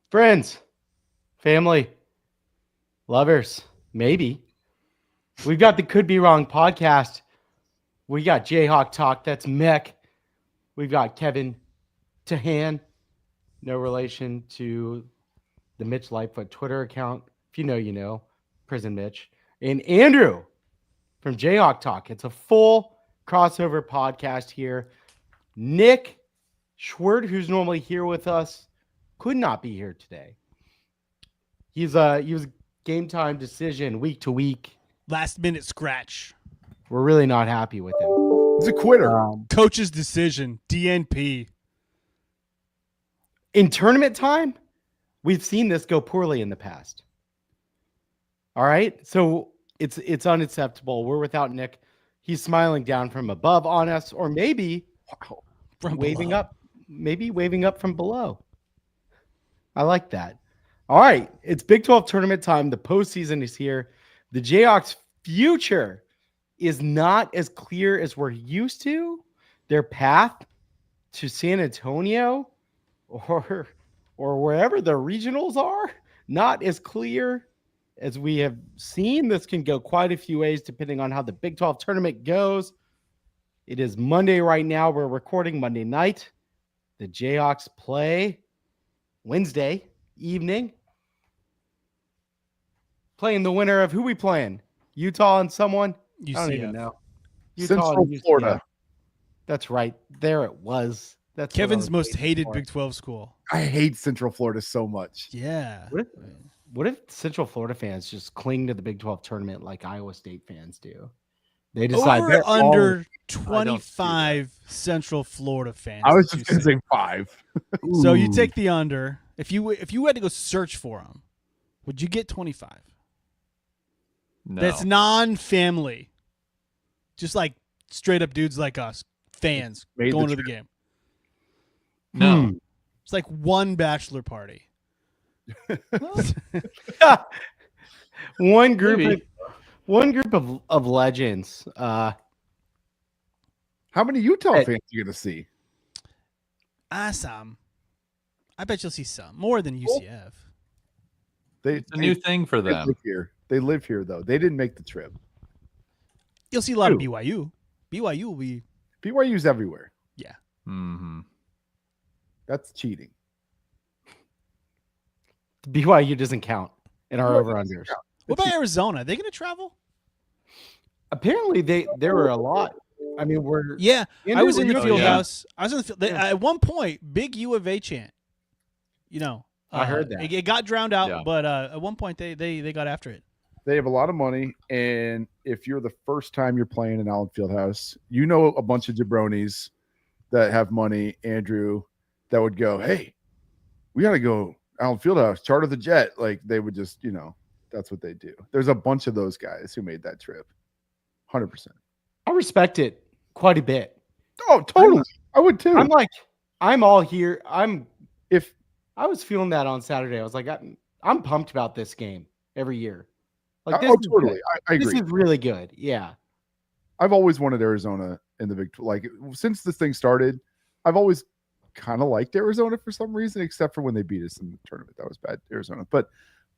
Friends, family, lovers, maybe. We've got the Could Be Wrong podcast. We got Jayhawk Talk. That's Mick. We've got Kevin Tahan. No relation to the Mitch Lightfoot Twitter account. If you know, you know. Prison Mitch. And Andrew from Jayhawk Talk. It's a full crossover podcast here. Nick Schwert, who's normally here with us, could not be here today. He was a game time decision week to week. Last minute scratch. We're really not happy with him. He's a quitter. Coach's decision. DNP. In tournament time, we've seen this go poorly in the past. All right, so it's unacceptable. We're without Nick. He's smiling down from above on us, or maybe From waving below. up, maybe waving up from below. I like that. All right, it's Big 12 tournament time. The postseason is here. The Jayhawks' future is not as clear as we're used to. Their path to San Antonio or wherever the regionals are, not as clear as we have seen. This can go quite a few ways depending on how the Big 12 tournament goes. It is Monday right now. We're recording Monday night. The Jayhawks play Wednesday evening. Playing the winner of who we playing? Utah and someone? I don't even know. Central and UCF. Florida. That's right. There it was. That's what I Kevin's was most waiting hated for. Big 12 school. I hate Central Florida so much. Yeah. What if Central Florida fans just cling to the Big 12 tournament like Iowa State fans do? They decide Over they're under all- 25 Central Florida fans. I was did just you going to say. say 5. So you Ooh. take the under. If you had to go search for them, would you get 25? No. That's non-family. Just like straight up dudes like us, fans Made the going to the trip. game. no. It's like one bachelor party. one group Maybe. of legends. How many Utah Hey. fans are you going to see? Some. I bet you'll see some. More than UCF. It's a new thing for They them. live here. They live here, though. They didn't make the trip. You'll see a lot of Who? BYU. BYU will be, BYU's everywhere. yeah. Mm-hmm. That's cheating. BYU doesn't count in our over-unders. What about Arizona? Are they going to travel? Apparently, there were a lot. I mean, we're Yeah. I Andrew, was in were the you- field yeah. house. I was in the field. Yeah. At one point, big U of A chant. You know. I heard that. It got drowned out, Yeah. but at one point they got after it. They have a lot of money, and if you're the first time you're playing in Allen Fieldhouse, you know a bunch of jabronis that have money, Andrew, that would go, hey, we got to go Allen Fieldhouse, charter the jet. Like, they would just, that's what they do. There's a bunch of those guys who made that trip. 100%. I respect it quite a bit. Oh, totally. I would too. I'm all here. If I was feeling that on Saturday. I was like, I'm pumped about this game every year. Like, this oh, is totally. good. I This agree. is really good. Yeah. I've always wanted Arizona in the Big 12. Like, since this thing started, I've always kind of liked Arizona for some reason, except for when they beat us in the tournament. That was bad, Arizona. But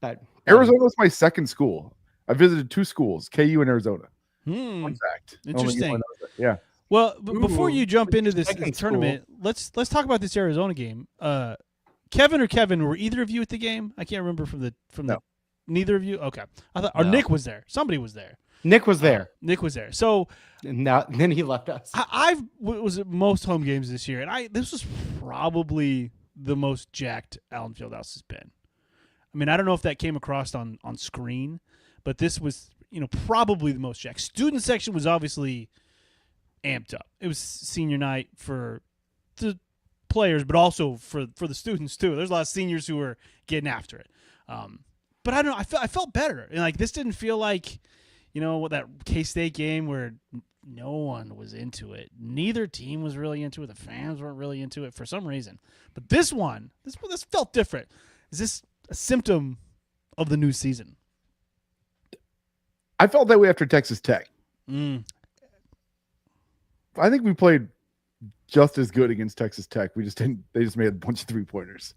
But Arizona was my second school. I visited 2 schools, KU and Arizona. Fun fact. Only Interesting. anyone knows that. Yeah. Well, before Ooh, you jump into this second tournament, let's talk about this Arizona game. Kevin, were either of you at the game? I can't remember from the No. neither of you. Okay, I thought or No. Nick was there. Somebody was there. Nick was there. Nick was there. So And then he left us. I was at most home games this year, and this was probably the most jacked Allen Fieldhouse has been. I mean, I don't know if that came across on screen, but this was probably the most jacked. Student section was obviously amped up. It was senior night for the players, but also for the students too. There's a lot of seniors who were getting after it. But I don't know. I felt better, and like this didn't feel like what that K-State game where no one was into it. Neither team was really into it. The fans weren't really into it for some reason. But this felt different. Is this a symptom of the new season? I felt that way after Texas Tech. Mm. I think we played just as good against Texas Tech. We just didn't. They just made a bunch of 3-pointers.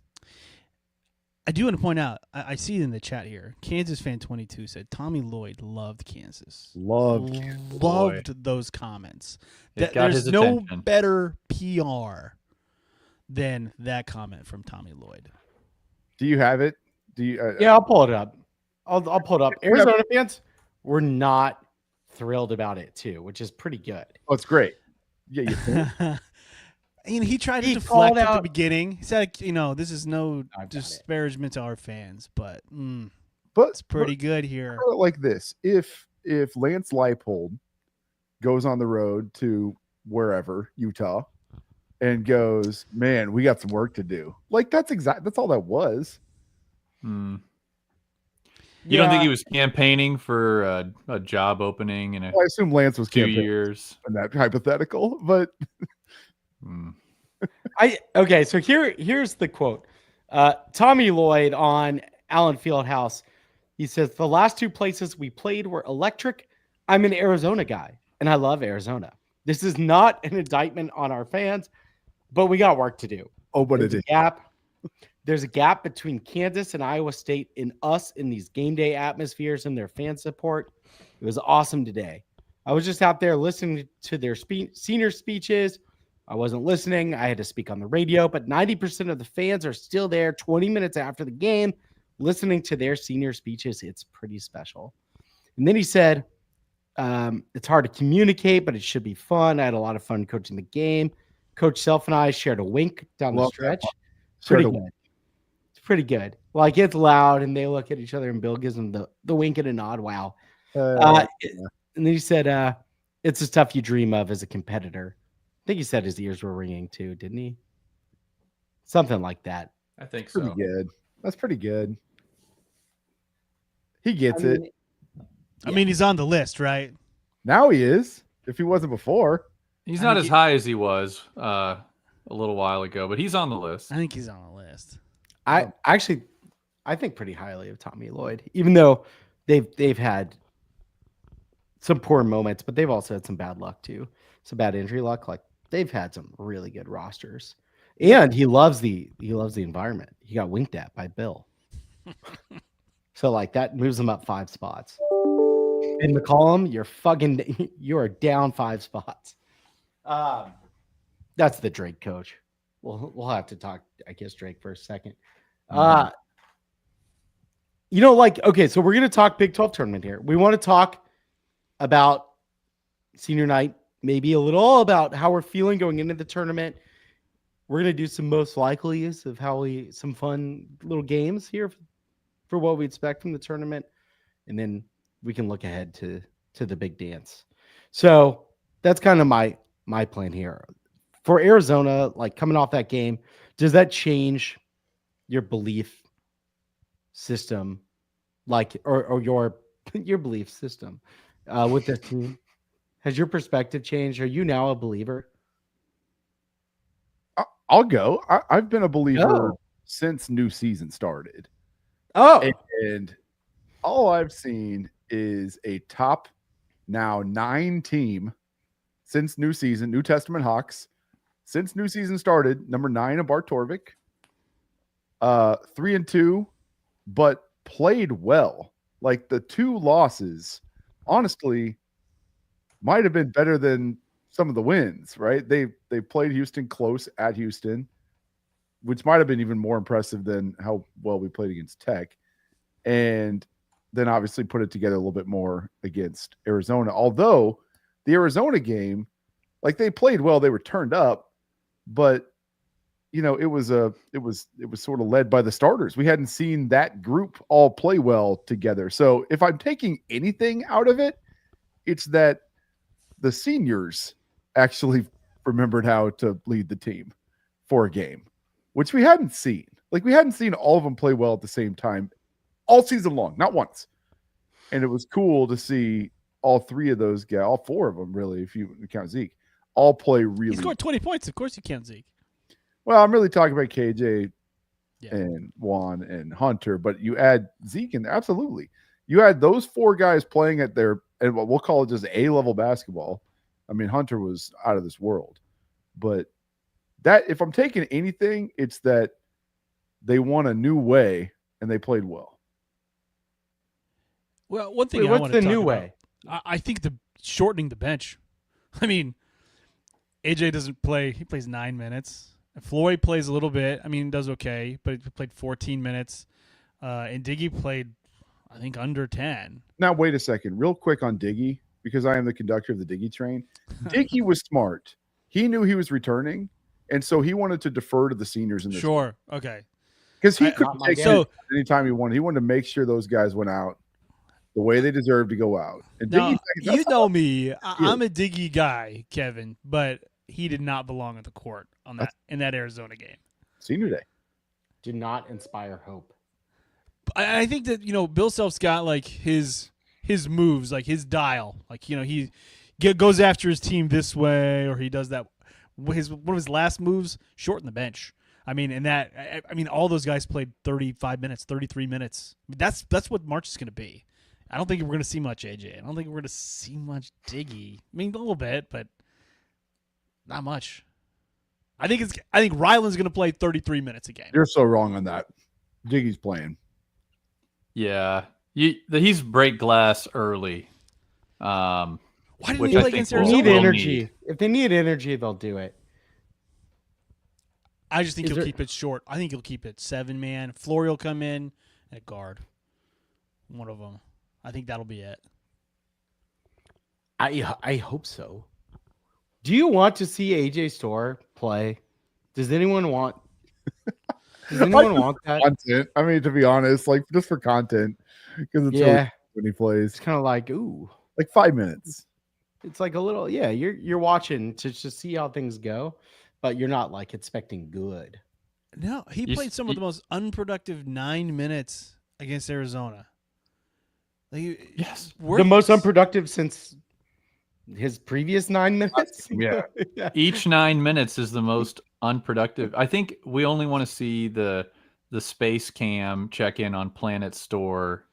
I do want to point out, I see it in the chat here. Kansas fan 22 said Tommy Lloyd loved Kansas. Loved. Loved those comments. It got There's his no attention. better PR than that comment from Tommy Lloyd. Do you have it? Do you? Yeah, I'll pull it up. I'll pull it up. Arizona fans were not thrilled about it too, which is pretty good. Oh, it's great. Yeah, you think? He tried to He deflect called at the out- beginning. He said, this is no I got it. disparagement to our fans, but But it's pretty good here. put it like this: if Lance Leipold goes on the road to wherever, Utah, and goes, man, we got some work to do. Like that's all that was. Hmm. You don't think he was campaigning for a job opening in a Well, I assume Lance was 2 campaigning years? in that hypothetical, but Hmm. Okay, so here's the quote. Tommy Lloyd on Allen Fieldhouse. He says, the last two places we played were electric. I'm an Arizona guy, and I love Arizona. This is not an indictment on our fans, but we got work to do. but There's it a is. gap. There's a gap between Kansas and Iowa State in us in these game day atmospheres and their fan support. It was awesome today. I was just out there listening to their senior speeches. I wasn't listening. I had to speak on the radio, but 90% of the fans are still there 20 minutes after the game listening to their senior speeches. It's pretty special. And then he said, it's hard to communicate, but it should be fun. I had a lot of fun coaching the game. Coach Self and I shared a wink down the Love stretch. that. Pretty Shared a good. It's pretty good. Like it's loud, and they look at each other, and Bill gives them the wink and a nod. Wow. And then he said, it's the stuff you dream of as a competitor. I think he said his ears were ringing too, didn't he? Something like that. I think pretty so. good. That's pretty good. He gets it. I mean, he's on the list, right? Now he is. If he wasn't before, He's not as high as he was a little while ago, but he's on the list. I think he's on the list. I think pretty highly of Tommy Lloyd, even though they've had some poor moments, but they've also had some bad luck too. Some bad injury luck. Like they've had some really good rosters. And he loves the environment. He got winked at by Bill. So like that moves him up 5 spots. In McCollum, you are down 5 spots. That's the Drake coach. We'll have to talk, I guess, Drake for a second. Okay, so we're gonna talk Big 12 tournament here. We want to talk about senior night, maybe a little about how we're feeling going into the tournament. We're gonna do some most likelies of some fun little games here for what we expect from the tournament, and then we can look ahead to the big dance. So that's kind of my plan here for Arizona. Like coming off that game, does that change your belief system, like or your belief system with this team? Has your perspective changed? Are you now a believer? I'll go. I've been a believer Oh. since new season started. Oh, And all I've seen is a top now 9 team since new season, New Testament Hawks. Since new season started, number 9 of Bart Torvik. 3-2, but played well. Like the 2 losses, honestly, might have been better than some of the wins, right? They played Houston close at Houston, which might have been even more impressive than how well we played against Tech. And then obviously put it together a little bit more against Arizona. Although the Arizona game, like they played well, they were turned up, but it was sort of led by the starters. We hadn't seen that group all play well together. So if I'm taking anything out of it, it's that the seniors actually remembered how to lead the team for a game, which we hadn't seen. Like we hadn't seen all of them play well at the same time all season long, not once. And it was cool to see all 3 of those guys, all 4 of them really, if you count Zeke, all play really. He scored 20 points. Of course you can't, Zeke. Well, I'm really talking about KJ Yeah. and Juan and Hunter, but you add Zeke in there, absolutely. You had those 4 guys playing at their, and what we'll call it just A-level basketball. I mean, Hunter was out of this world. But that, if I'm taking anything, it's that they won a new way and they played well. Well, one thing Wait, I what's want the to talk new about, way? I think the shortening the bench. I mean, AJ doesn't play. He plays 9 minutes. Floyd plays a little bit. I mean, does okay, but he played 14 minutes. And Diggy played, I think, under 10. Now, wait a second, real quick on Diggy, because I am the conductor of the Diggy train. Diggy was smart. He knew he was returning, and so he wanted to defer to the seniors in this. Sure. Okay. Because he I- could not my take game. it anytime he wanted. He wanted to make sure those guys went out the way they deserved to go out. And Now, Diggy, you know me. I'm a Diggy guy, Kevin, but he did not belong at the court on that in that Arizona game. senior day. Do not inspire hope. I think that Bill Self's got like his moves, like his dial, like he goes after his team this way, or he does that. One of his last moves, shorten the bench. I mean, all those guys played 35 minutes, 33 minutes. I mean, that's what March is going to be. I don't think we're going to see much AJ. I don't think we're going to see much Diggy. I mean, a little bit, but not much. I think Ryland's going to play 33 minutes a game. You're so wrong on that. Diggy's playing. Yeah, he's break glass early. Why didn't which he I play think against They we'll- need Arizona? we'll energy. need. If they need energy, they'll do it. I just think Is he'll there- keep it short. I think he'll keep it 7-man. Flory will come in at guard. One of them. I think that'll be it. I hope so. Do you want to see AJ Store play? Does anyone want? Does anyone want that? Content. I mean, to be honest, like just for content, because it's Yeah, when he plays it's kind of like ooh. like 5 minutes. It's like a little yeah. You're watching to see how things go, but you're not like expecting good. No, he You played s- some of the most unproductive 9 minutes against Arizona. Like, Yes. The most unproductive since his previous 9 minutes. Yeah. Yeah. Each 9 minutes is the most unproductive. I think we only want to see the space cam check in on Planet Store,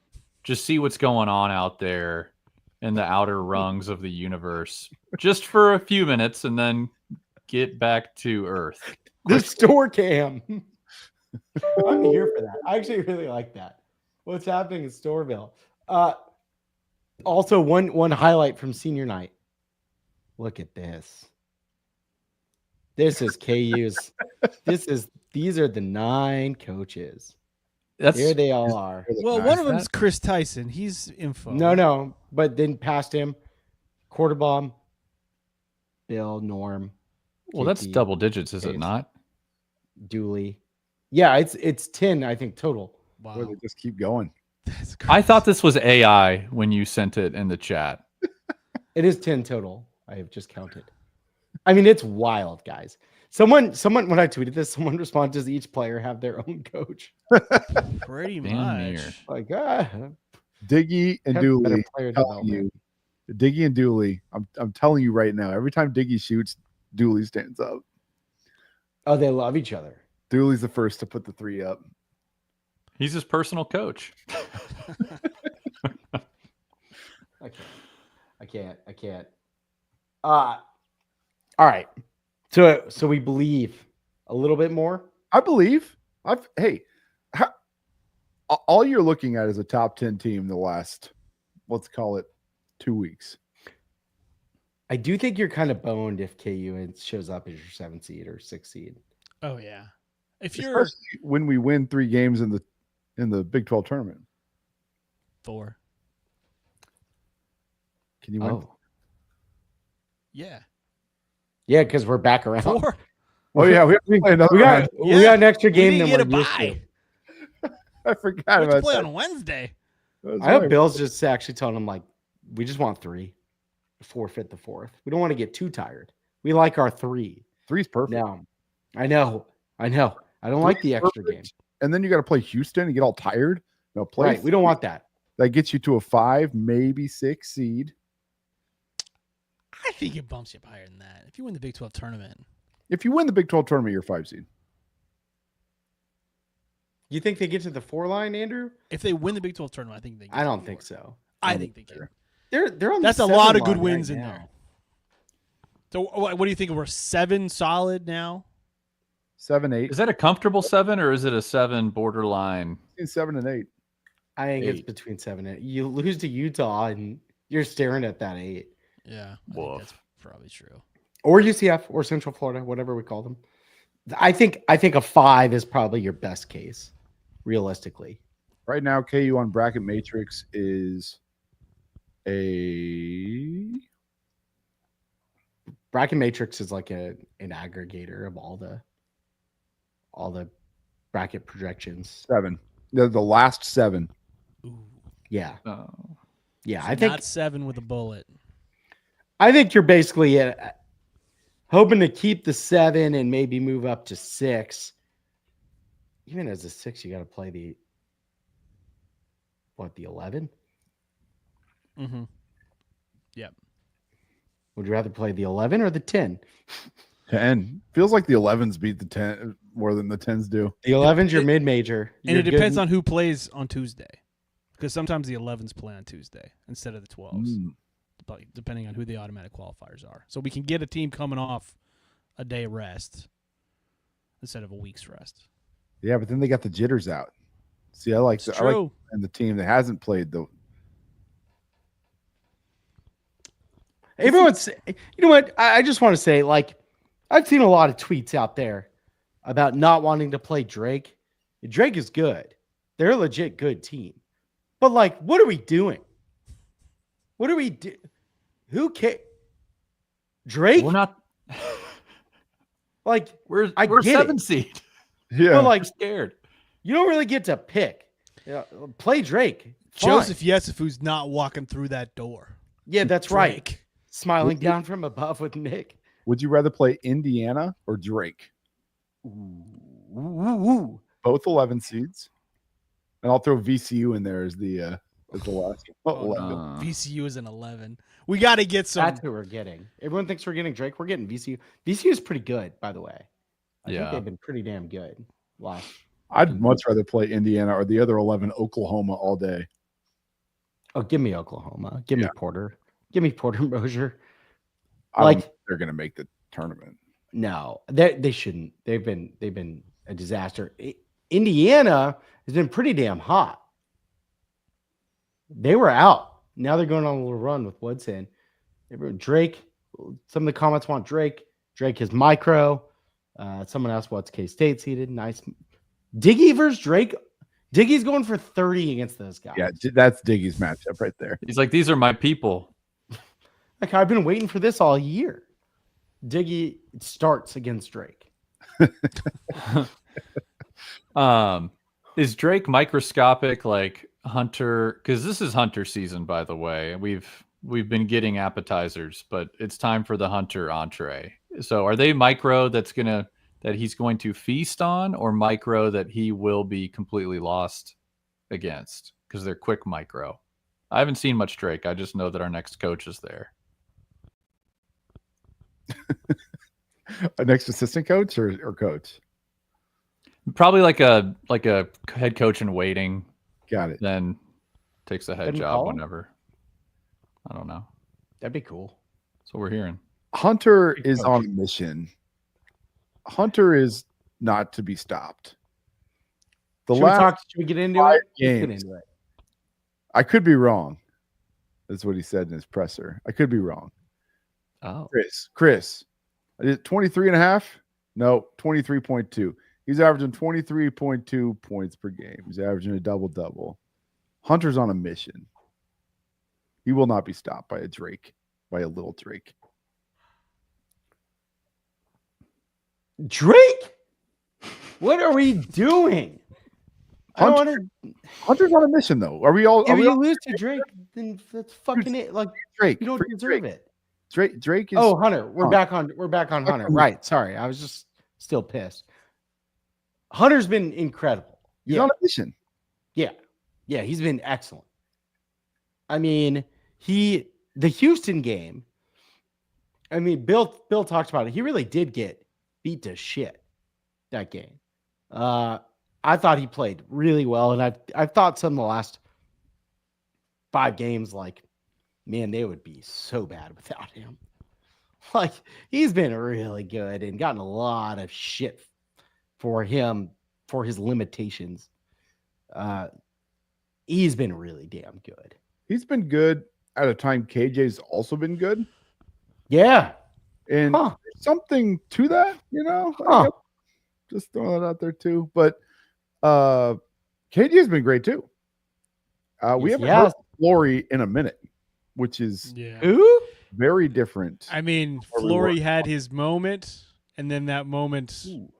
just see what's going on out there in the outer rungs of the universe, just for a few minutes, and then get back to Earth. The store cam. I'm here for that. I actually really like that. What's happening in Storeville? Also, one highlight from senior night. Look at this. This is KU's. These are the 9 coaches. That's There they all are. well, one of them is Chris Tyson. He's info. No, but then past him, Quarterbomb, Bill, Norm, well, that's KP, double digits, is it Dave. not? Dooley. Yeah, it's 10, I think, total. Wow. Where they just keep going. That's I thought this was AI when you sent it in the chat. It is 10 total. I have just counted. I mean, it's wild, guys. Someone, when I tweeted this, someone responded, does each player have their own coach? pretty Damn much. near. Like, Diggy and have better Dooley. player Telling development. you, Diggy and Dooley. I'm telling you right now. Every time Diggy shoots, Dooley stands up. Oh, they love each other. Dooley's the first to put the 3 up. He's his personal coach. I can't. All right. So we believe a little bit more. I believe. All you're looking at is a top 10 team the last, let's call it 2 weeks. I do think you're kind of boned if KU shows up as your 7th seed or 6th seed. Oh yeah. If you're Especially when we win 3 games in the Big 12 tournament. 4. Can you win? Oh, Yeah. yeah, because we're back around. 4. Oh yeah, we have to play another We got round. we got an extra game didn't than get we're a used to. bye. I We forgot have to about play that. on Wednesday. That's I hope right. Bill's just actually telling him like we just want 3, forfeit the 4th. We don't want to get too tired. We like our 3. 3's perfect. Now, I know. I don't like the extra game. Perfect. And then you got to play Houston and get all tired. No, play. Right. We don't want that. That gets you to a 5, maybe 6 seed. I think it bumps you up higher than that. If you win the Big 12 tournament. If you win the Big 12 tournament, you're 5 seed. You think they get to the 4 line, Andrew? If they win the Big 12 tournament, I think they get I to don't the think 4. so. I think they can. They're on. That's the a lot 7 of good line wins right in now. there. So what do you think? We're 7 solid now? 7, 8. Is that a comfortable 7 or is it a 7 borderline? 7 and 8. I think it's 8. between 7 and 8. You lose to Utah and you're staring at that 8. Yeah, I think Woof. that's probably true. Or UCF or Central Florida, whatever we call them. I think a 5 is probably your best case, realistically. Right now, KU on Bracket Matrix is a Bracket Matrix is like an aggregator of all the bracket projections. 7. They're the last 7. Ooh. Yeah. Oh. Yeah. So I think not 7 with a bullet. you're basically hoping to keep the 7 and maybe move up to 6. Even as a 6, you got to play the 11? Mm-hmm. Yep. Would you rather play the 11 or the 10? 10. Feels like the 11s beat the 10 more than the 10s do. The 11's your mid-major. And it depends on who plays on Tuesday. Because sometimes the 11s play on Tuesday instead of the 12s. Depending on who the automatic qualifiers are. So we can get a team coming off a day rest instead of a week's rest. Yeah, but then they got the jitters out. See, I like and the team that hasn't played the. Everyone's, you know what? I just want to say, like, I've seen a lot of tweets out there about not wanting to play Drake. Drake is good. They're a legit good team. But, like, what are we doing? What do we do? Who cares? Drake? We're not. Like, We're get 7 it. seed. Yeah. But, like, We're scared. you don't really get to pick. Play Drake. Fine. Joseph Yesif, who's not walking through that door. Yeah, that's right. Drake. Smiling down from above with Nick. Would you rather play Indiana or Drake? Ooh. Both 11 seeds. And I'll throw VCU in there as the last. Oh, 11. no. VCU is an 11. We got to get some. That's who we're getting. Everyone thinks we're getting Drake. We're getting VCU. VCU is pretty good, by the way. I think they've been pretty damn good. I'd much rather play Indiana or the other 11, Oklahoma, all day. Oh, give me Oklahoma. Give me Porter. Give me Porter Mosier. I don't think they're going to make the tournament. No, they shouldn't. They've been a disaster. Indiana has been pretty damn hot. They were out. Now they're going on a little run with Woodson. Drake. Some of the comments want Drake. Drake is micro. Someone asked what's K-State seeded. Nice. Diggy versus Drake. Diggy's going for 30 against those guys. Yeah, that's Diggy's matchup right there. He's like, these are my people. Like, I've been waiting for this all year. Diggy starts against Drake. Is Drake microscopic like Hunter? Because this is Hunter season, by the way. We've been getting appetizers, but it's time for the Hunter entree. So are they micro that he's going to feast on, or micro that he will be completely lost against? Because they're quick micro. I haven't seen much Drake. I just know that our next coach is there. A next assistant coach or coach? Probably like a head coach in waiting. Got it. Then takes a head Didn't job call him? whenever. I don't know. That'd be cool. That's what we're hearing. Hunter is on a mission. Hunter is not to be stopped. Should we get into it? Let's get games. into it. I could be wrong. That's what he said in his presser. I could be wrong. Oh, Chris, is it 23.5? No, 23.2. He's averaging 23.2 points per game. He's averaging a double-double. Hunter's on a mission. He will not be stopped by a little Drake. Drake? What are we doing? Hunter's on a mission, though. Are we all? If you lose to Drake, then that's fucking it. Like, Drake? you don't deserve it. Drake is. Oh, Hunter. We're back on Hunter. Right. Sorry. I was just still pissed. Hunter's been incredible. He's on a mission. Yeah. Yeah. He's been excellent. I mean, the Houston game, I mean, Bill talked about it. He really did get beat to shit that game. I thought he played really well. And I've thought some of the last 5 games, like, man, they would be so bad without him. Like, he's been really good and gotten a lot of shit for him, for his limitations. He's been really damn good. He's been good at a time KJ's also been good. Yeah. And Huh. there's something to that, Huh. Just throwing that out there too. But KJ has been great too. We Yes, haven't he heard has. Flory in a minute, which is Yeah. Who? very different. I mean, Where we Flory were. had his moment, and then that moment Ooh.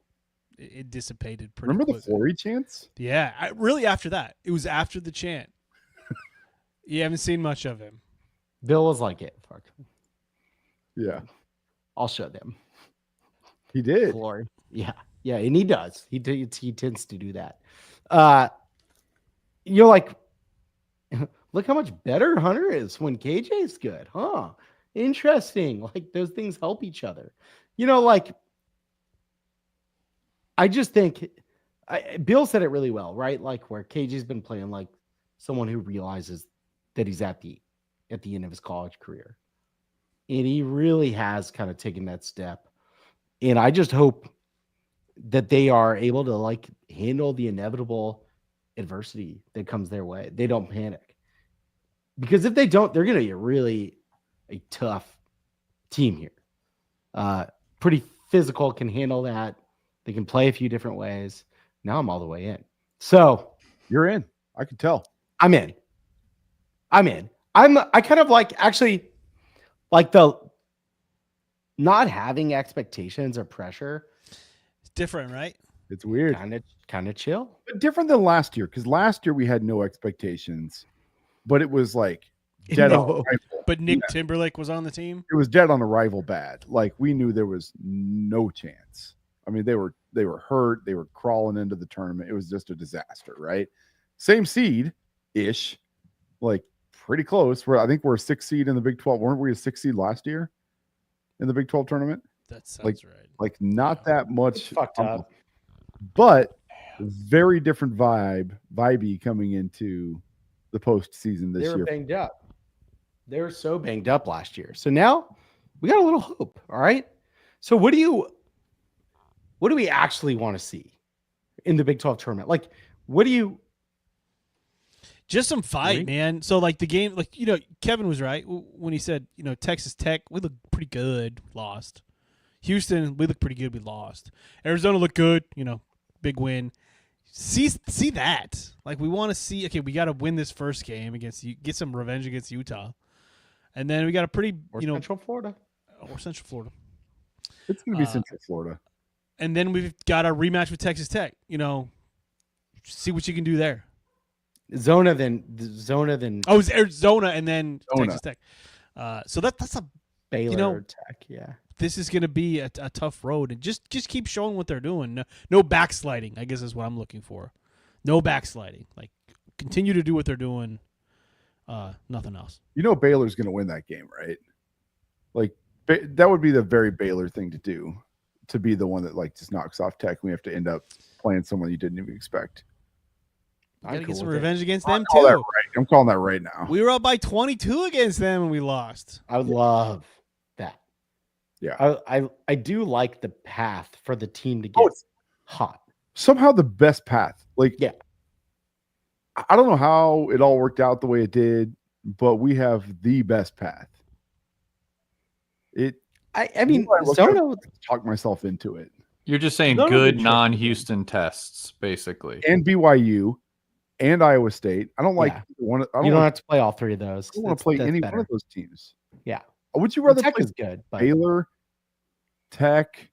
it dissipated pretty Remember the quick. Flory chants? Yeah, really after that. It was after the chant. You haven't seen much of him. Bill was like it. Fuck. Yeah, I'll show them. he did. Glory. Yeah. Yeah. And he does. He tends to do that. You're like, look how much better Hunter is when KJ's good, huh? Interesting. Like those things help each other. Like I just think Bill said it really well, right? Like where KJ's been playing like someone who realizes that he's at the end of his college career. And he really has kind of taken that step. And I just hope that they are able to like handle the inevitable adversity that comes their way. They don't panic. Because if they don't, they're going to be really a tough team here. Pretty physical, can handle that. They can play a few different ways. Now I'm all the way in. So You're in. I can tell. I'm in. I kind of like actually like the not having expectations or pressure. It's different, right? It's weird. Kind of chill. But different than last year, because last year we had no expectations, but it was like dead on arrival. But Nick Timberlake was on the team. It was dead on arrival bad. Like we knew there was no chance. I mean, they were hurt. They were crawling into the tournament. It was just a disaster, right? Same seed-ish, like pretty close. I think we're a 6th seed in the Big 12. Weren't we a 6th seed last year in the Big 12 tournament? That sounds right. Like not that much. It's fucked up. But very different vibey coming into the postseason this They were year. banged up. They were so banged up last year. So now we got a little hope. All right. So what do we actually want to see in the Big 12 tournament? Like, what do you? Just some fight, Really? man. So like the game, like Kevin was right when he said Texas Tech, we look pretty good, lost. Houston, we look pretty good, we lost. Arizona looked good, big win. See that. Like we want to see. Okay, we got to win this first game against you, get some revenge against Utah, and then we got a pretty Or Central Florida. or Central Florida, It's going to be Central Florida. and then we've got a rematch with Texas Tech. See what you can do there. Zona then. Oh, it's Arizona and then Zona. Texas Tech. So that's a Baylor Tech. Yeah. this is going to be a tough road, and just keep showing what they're doing. No backsliding, I guess is what I'm looking for. No backsliding. Like continue to do what they're doing. Nothing else. Baylor's going to win that game, right? Like that would be the very Baylor thing to do, to be the one that like just knocks off Tech. We have to end up playing someone you didn't even expect. Got to cool get some with it. revenge against I'll them call that too. right. I'm calling that right now. We were up by 22 against them and we lost. I would love that. Yeah. I do like the path for the team to get Oh, it's hot. somehow the best path. Like, Yeah. I don't know how it all worked out the way it did, but we have the best path. I mean, I looked Zona. talk myself into it. You're just saying None of good the trick- non-Houston tests, basically. And BYU and Iowa State. I don't like Yeah. one. I You don't, don't like, have to play all three of those. I don't want to play any one of those teams. Yeah. Would you rather Tech play is good, but Baylor, Tech?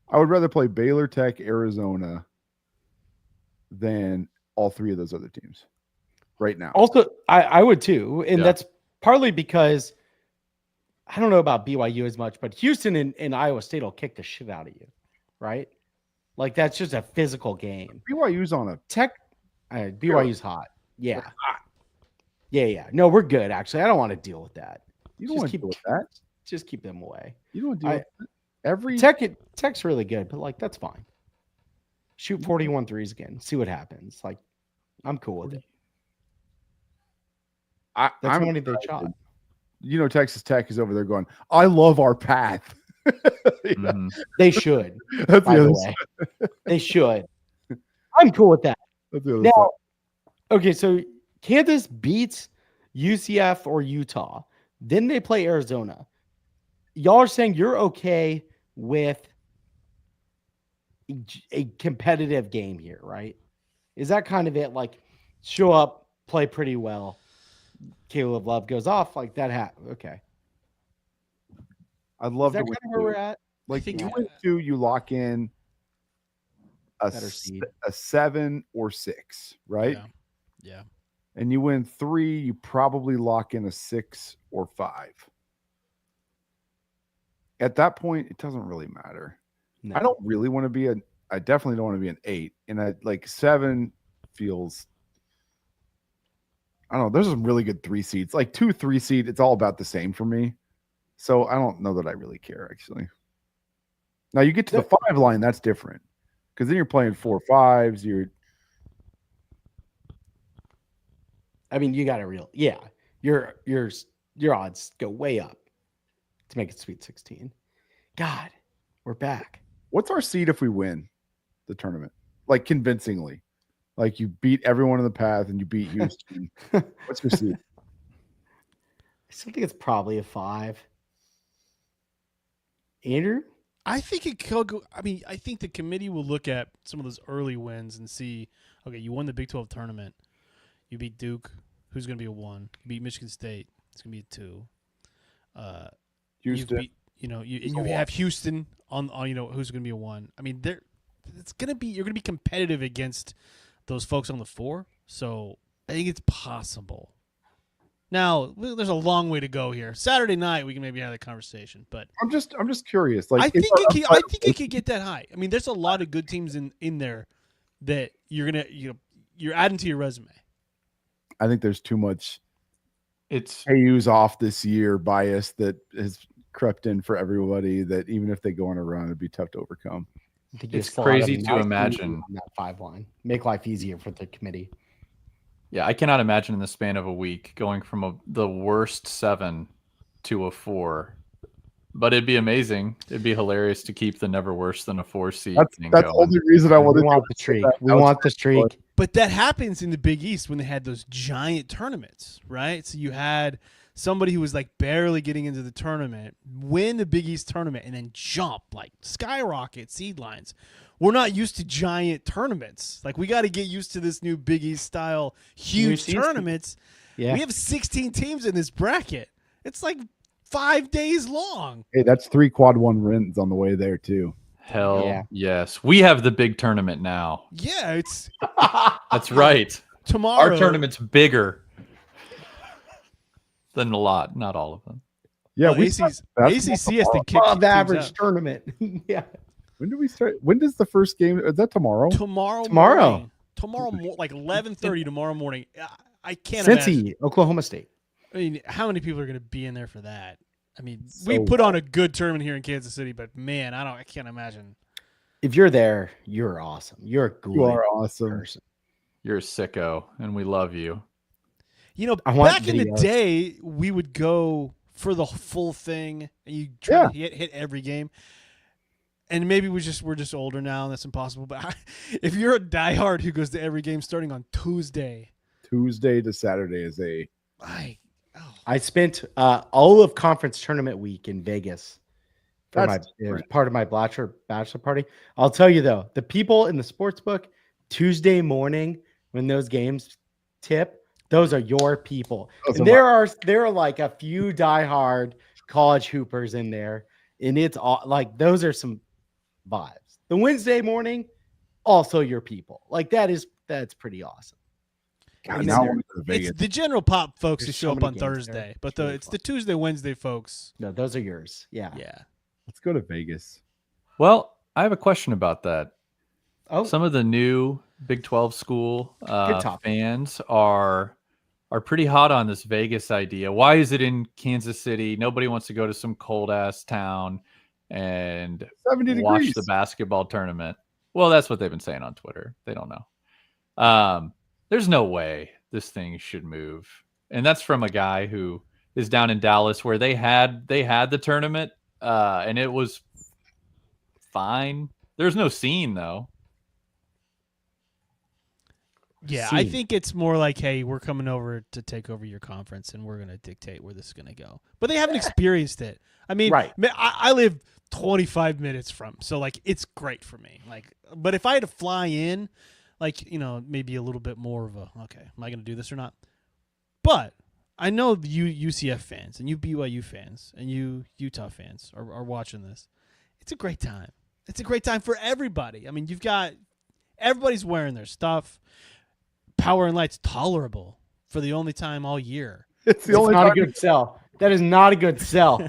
I would rather play Baylor, Tech, Arizona than all three of those other teams right now. also I would too, and Yeah. that's partly because I don't know about BYU as much, but Houston and Iowa State will kick the shit out of you, right? Like that's just a physical game. BYU's on a Tech, BYU's hot. Yeah. Yeah. No, we're good. Actually, I don't want to deal with that. you don't Just want to keep- deal with that. Just keep them away. You don't want to deal with that. Every Tech's really good, but like that's fine. Shoot 41 threes again. See what happens. Like I'm cool with it. That's I'm how many they excited. shot. Texas Tech is over there going, I love our path. Yeah, Mhm. They should, that's by the the other way. side. They should. I'm cool with that. That's the other Now, side. okay, so Kansas beats UCF or Utah. Then they play Arizona. Y'all are saying you're okay with a competitive game here, right? Is that kind of it? Like, show up, play pretty well. Caleb Love goes off like that. Okay. I'd Is love that to kind win of where we're two. at? Like think- you win 2, you lock in Better seed. a 7 or 6, right? Yeah. And you win 3, you probably lock in a 6 or 5. At that point, it doesn't really matter. No. I don't really want to be I definitely don't want to be an 8. And I like 7 feels, I don't know. There's some really good 3 seeds. Like 2, 3 seed, it's all about the same for me. So I don't know that I really care actually. Now you get to the 5 line, that's different. Because then you're playing 4 5s. I mean, you got to your odds go way up to make it Sweet 16. God, we're back. What's our seed if we win the tournament? Like convincingly. Like you beat everyone in the path and you beat Houston. What's your seed? I still think it's probably a 5. Andrew? I think it could go. I mean, I think the committee will look at some of those early wins and see, okay, you won the Big 12 tournament. You beat Duke, who's going to be a 1. You beat Michigan State, it's going to be a 2. Houston. You have Houston on who's going to be a 1. I mean, you're going to be competitive against those folks on the 4. So I think it's possible. Now, there's a long way to go here. Saturday night we can maybe have that conversation, but I'm just curious. Like I think it could get that high. I mean, there's a lot of good teams in there that you're adding to your resume. I think there's too much It's KU's off this year bias that has crept in for everybody that even if they go on a run, it'd be tough to overcome. I think you It's still ought crazy be to nice and imagine. easy on that 5 line. Make life easier for the committee. Yeah, I cannot imagine in the span of a week going from the worst 7 to a 4. But it'd be amazing. It'd be hilarious to keep the never worse than a 4 seed thing That's the going. only reason I We wanted want to the streak. that. We want the streak. But that happens in the Big East when they had those giant tournaments, right? So you had somebody who was like barely getting into the tournament, win the Big East tournament, and then jump, like skyrocket seed lines. We're not used to giant tournaments. Like we got to get used to this new Big East style huge season. tournaments. Yeah. We have 16 teams in this bracket. It's like 5 days long. Hey, that's 3 quad 1 wins on the way there too. Hell Yeah. yes. We have the big tournament now. Yeah, it's That's right. tomorrow. Our tournament's bigger than a lot, not all of them. Yeah, Well, we ACC has to kick Above teams average out. tournament. Yeah. when do we start? When does the first game? Is that tomorrow? Tomorrow. Like 11:30 tomorrow morning. I can't imagine. Cincy, Oklahoma State. I mean, how many people are going to be in there for that? I mean, So we put on a good tournament here in Kansas City, but man, I can't imagine. If you're there, you're awesome. You're a good You are awesome. person. You're a sicko, and we love you. You know, I want back in the videos. day, we would go for the full thing, and you try to hit every game. And maybe we're just older now, and that's impossible. But if you're a diehard who goes to every game starting on Tuesday, Tuesday to Saturday is a I spent all of conference tournament week in Vegas for That's it was part of my bachelor party. I'll tell you though, the people in the sports book Tuesday morning when those games tip, those are your people. Those And are there are like a few diehard college hoopers in there, and it's all like those are some vibes. The Wednesday morning, also your people. Like that's pretty awesome. God, And now I then want to go to Vegas. it's the general pop folks who There's show so up many on games there. Thursday, It's but really it's fun. the Tuesday, Wednesday folks. No, those are yours. Yeah. Yeah. Let's go to Vegas. Well, I have a question about that. Oh, Some of the new Big 12 school topic. fans are pretty hot on this Vegas idea. Why is it in Kansas City? Nobody wants to go to some cold ass town and 70 watch degrees. the basketball tournament. Well, that's what they've been saying on Twitter. They don't know. There's no way this thing should move. And that's from a guy who is down in Dallas where they had the tournament and it was fine. There's no scene though. Yeah, I Scene. think it's more like, hey, we're coming over to take over your conference, and we're going to dictate where this is going to go. But they haven't experienced it. I mean, Right. I live 25 minutes from, so like it's great for me. Like, but if I had to fly in, like, you know, maybe a little bit more of a, okay, am I going to do this or not? But I know you UCF fans and you BYU fans and you Utah fans are watching this. It's a great time. It's a great time for everybody. I mean, you've got everybody's wearing their stuff. Power and Light's tolerable for the only time all year. It's the It's only not a time good sell. That is not a good sell.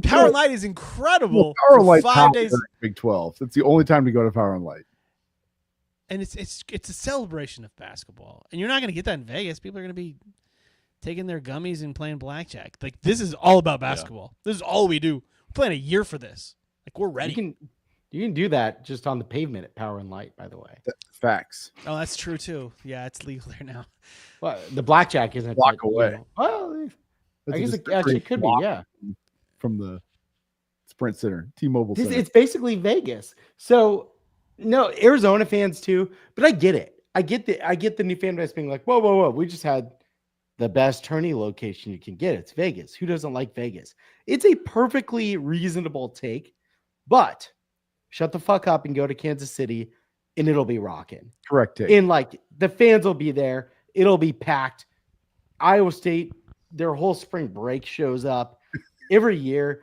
Power and Light is incredible Power for Light 5 days, Big 12. It's the only time to go to Power and Light. and it's a celebration of basketball. And you're not going to get that in Vegas. People are going to be taking their gummies and playing blackjack. Like, this is all about basketball. This is all we do. We're playing a year for this. Like, we're ready. You can do that just on the pavement at Power and Light, by the way. Facts. Oh, that's true too. Yeah, it's legal there now. Well, the blackjack isn't Block but, away. Well, That's I a guess it distributor actually could be. block Yeah, from the Sprint Center, T-Mobile Center. it's basically Vegas. So no, Arizona fans too. But I get it. I get the new fan base being like, whoa. We just had the best tourney location you can get. It's Vegas. Who doesn't like Vegas? It's a perfectly reasonable take, but shut the fuck up and go to Kansas City and it'll be rocking. Correct take. And like the fans will be there. It'll be packed. Iowa State, their whole spring break shows up every year.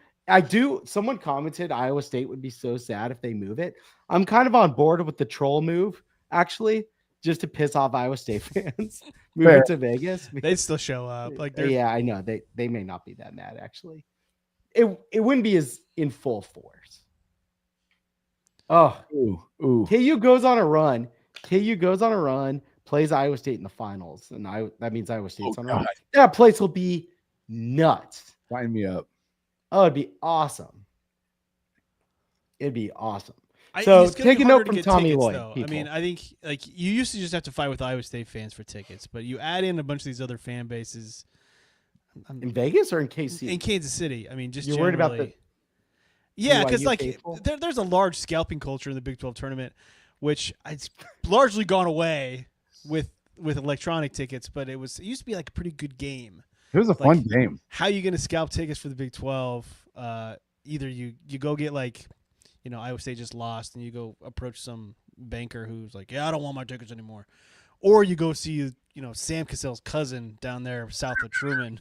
Someone commented Iowa State would be so sad if they move it. I'm kind of on board with the troll move, actually, just to piss off Iowa State fans. Move Fair. it to Vegas. They'd still show up. Like, they're Yeah, I know. They may not be that mad, actually. It wouldn't be as in full force. Oh, Ooh. KU goes on a run. Plays Iowa State in the finals, and that means Iowa State's on a run. God. That place will be nuts. Sign me up. Oh, it'd be awesome. So it's gonna take be a harder note to from get Tommy tickets, Lloyd. though. People. I mean, I think like you used to just have to fight with Iowa State fans for tickets, but you add in a bunch of these other fan bases. in Vegas or in KC? In Kansas City, I mean, just You're worried about generally. Yeah, because BYU like faithful? there's a large scalping culture in the Big 12 tournament, which it's largely gone away with electronic tickets. But it used to be like a pretty good game. It was a fun game. How are you going to scalp tickets for the Big 12? Either you go get like, you know, Iowa State just lost, and you go approach some banker who's like, yeah, I don't want my tickets anymore, or you go see, you know, Sam Cassell's cousin down there south of Truman.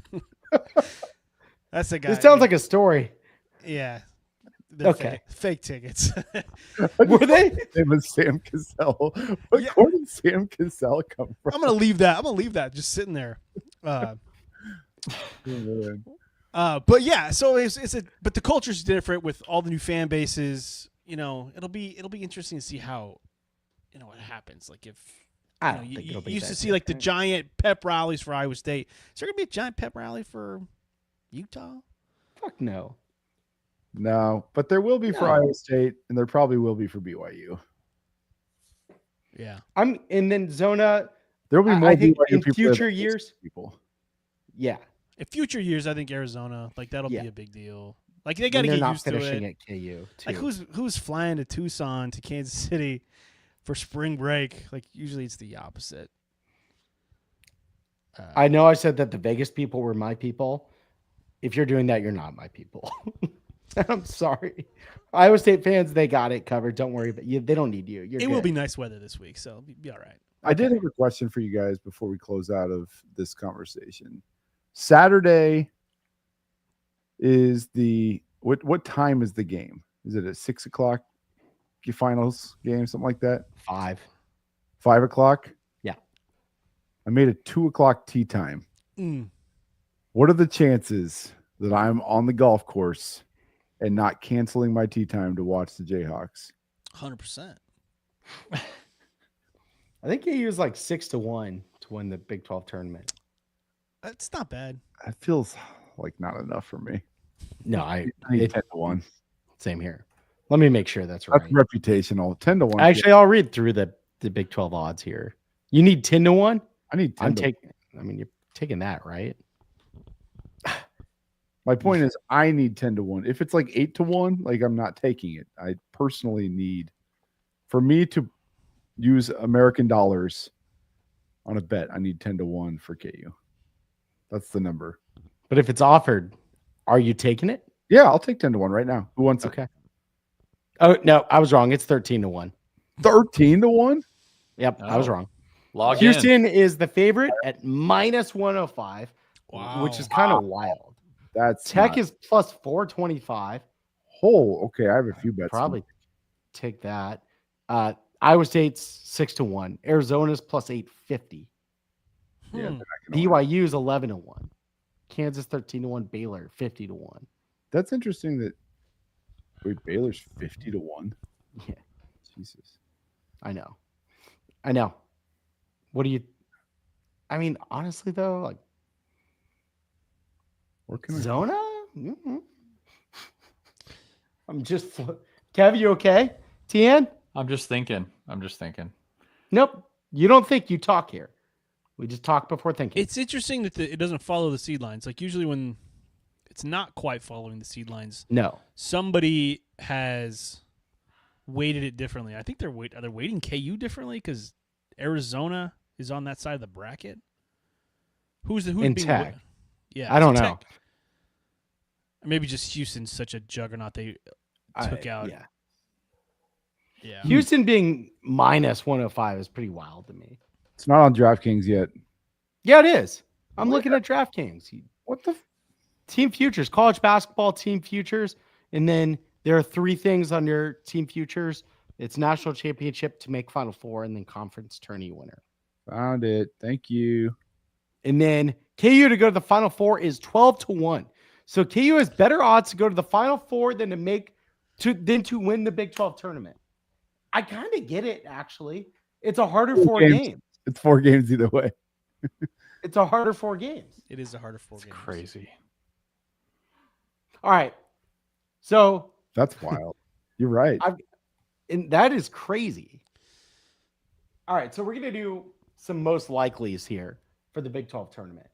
That's the guy. This sounds like a story. Yeah. They're Okay. fake tickets. Were they? It was Sam Cassell. Where Yeah. did Sam Cassell come from? I'm gonna leave that just sitting there. But yeah, so but the culture's different with all the new fan bases. You know, it'll be interesting to see how, you know, what happens. Like if I you, don't know, think you it'll be used that to see like the different. giant pep rallies for Iowa State. Is there gonna be a giant pep rally for Utah? Fuck no. No, but there will be for No. Iowa State, and there probably will be for BYU. Yeah. And then Zona. There will be more I think BYU in people future than years. people. Yeah. In future years, I think Arizona, like that'll Yeah. be a big deal. Like they And got to they're get not used to finishing it. at KU. Too. Like who's flying to Tucson to Kansas City for spring break? Like usually it's the opposite. I know I said that the Vegas people were my people. If you're doing that, you're not my people. I'm sorry. Iowa State fans, they got it covered. Don't worry about you. They don't need you. You're It will good. be nice weather this week, so it'll be all right. I did have a question for you guys before we close out of this conversation. Saturday is what time is the game? Is it at 6 o'clock? Finals game, something like that? 5. 5 o'clock? Yeah. I made a 2 o'clock tea time. Mm. What are the chances that I'm on the golf course and not canceling my tea time to watch the Jayhawks? 100%. I think he was like 6-1 to win the Big 12 tournament. That's not bad. That feels like not enough for me. No, I need 10-1. same here. Let me make sure that's That's right. reputational. 10-1. Actually, I'll read through the Big 12 odds here. You need 10-1? I need 10 I'm to taking. I mean, you're taking that, right? My point is, I need 10-1. If it's like 8-1, like I'm not taking it. I personally need, for me to use American dollars on a bet, I need 10-1 for KU. That's the number. But if it's offered, are you taking it? Yeah, I'll take 10-1 right now. Who wants it? Okay. Oh no, I was wrong. It's 13-1. 13-1? Yep, I was Oh. wrong. Log in. Houston is the favorite at -105, Wow. which is kind of wild. That's Tech not- is plus 425. okay. I have a few bets. Probably take that. Iowa State's 6-1. Arizona's plus 850. Yeah, they're Hmm. not gonna win. BYU's 11-1. Kansas 13-1. Baylor 50-1. That's interesting that Baylor's 50-1. Yeah, Jesus. I know. What do you? I mean, honestly though, like Where can I Zona. I'm just. Kev, you okay? Tien? I'm just thinking. Nope. You don't think, you talk here. We just talk before thinking. It's interesting that it doesn't follow the seed lines. Like usually when it's not quite following the seed lines, no. somebody has weighted it differently. I think are they weighting KU differently because Arizona is on that side of the bracket. Who's In being Tech. Yeah, I don't so know. Tech. Maybe just Houston's such a juggernaut they took out. Yeah. Yeah. Houston being -105 is pretty wild to me. It's not on DraftKings yet. Yeah, it is. I'm looking at DraftKings. What the? Team futures, college basketball team futures, and then there are 3 things under team futures. It's national championship to make Final Four, and then conference tourney winner. Found it. Thank you. And then KU to go to the Final Four is 12-1. So KU has better odds to go to the Final Four than to win the Big 12 tournament. I kind of get it, actually. It's a harder 4 games. It's 4 games either way. It's a harder 4 games. It is a harder 4 It's games. crazy. All right. So, That's wild. You're right. and that is crazy. All right. So we're going to do some most likelies here for the Big 12 tournament.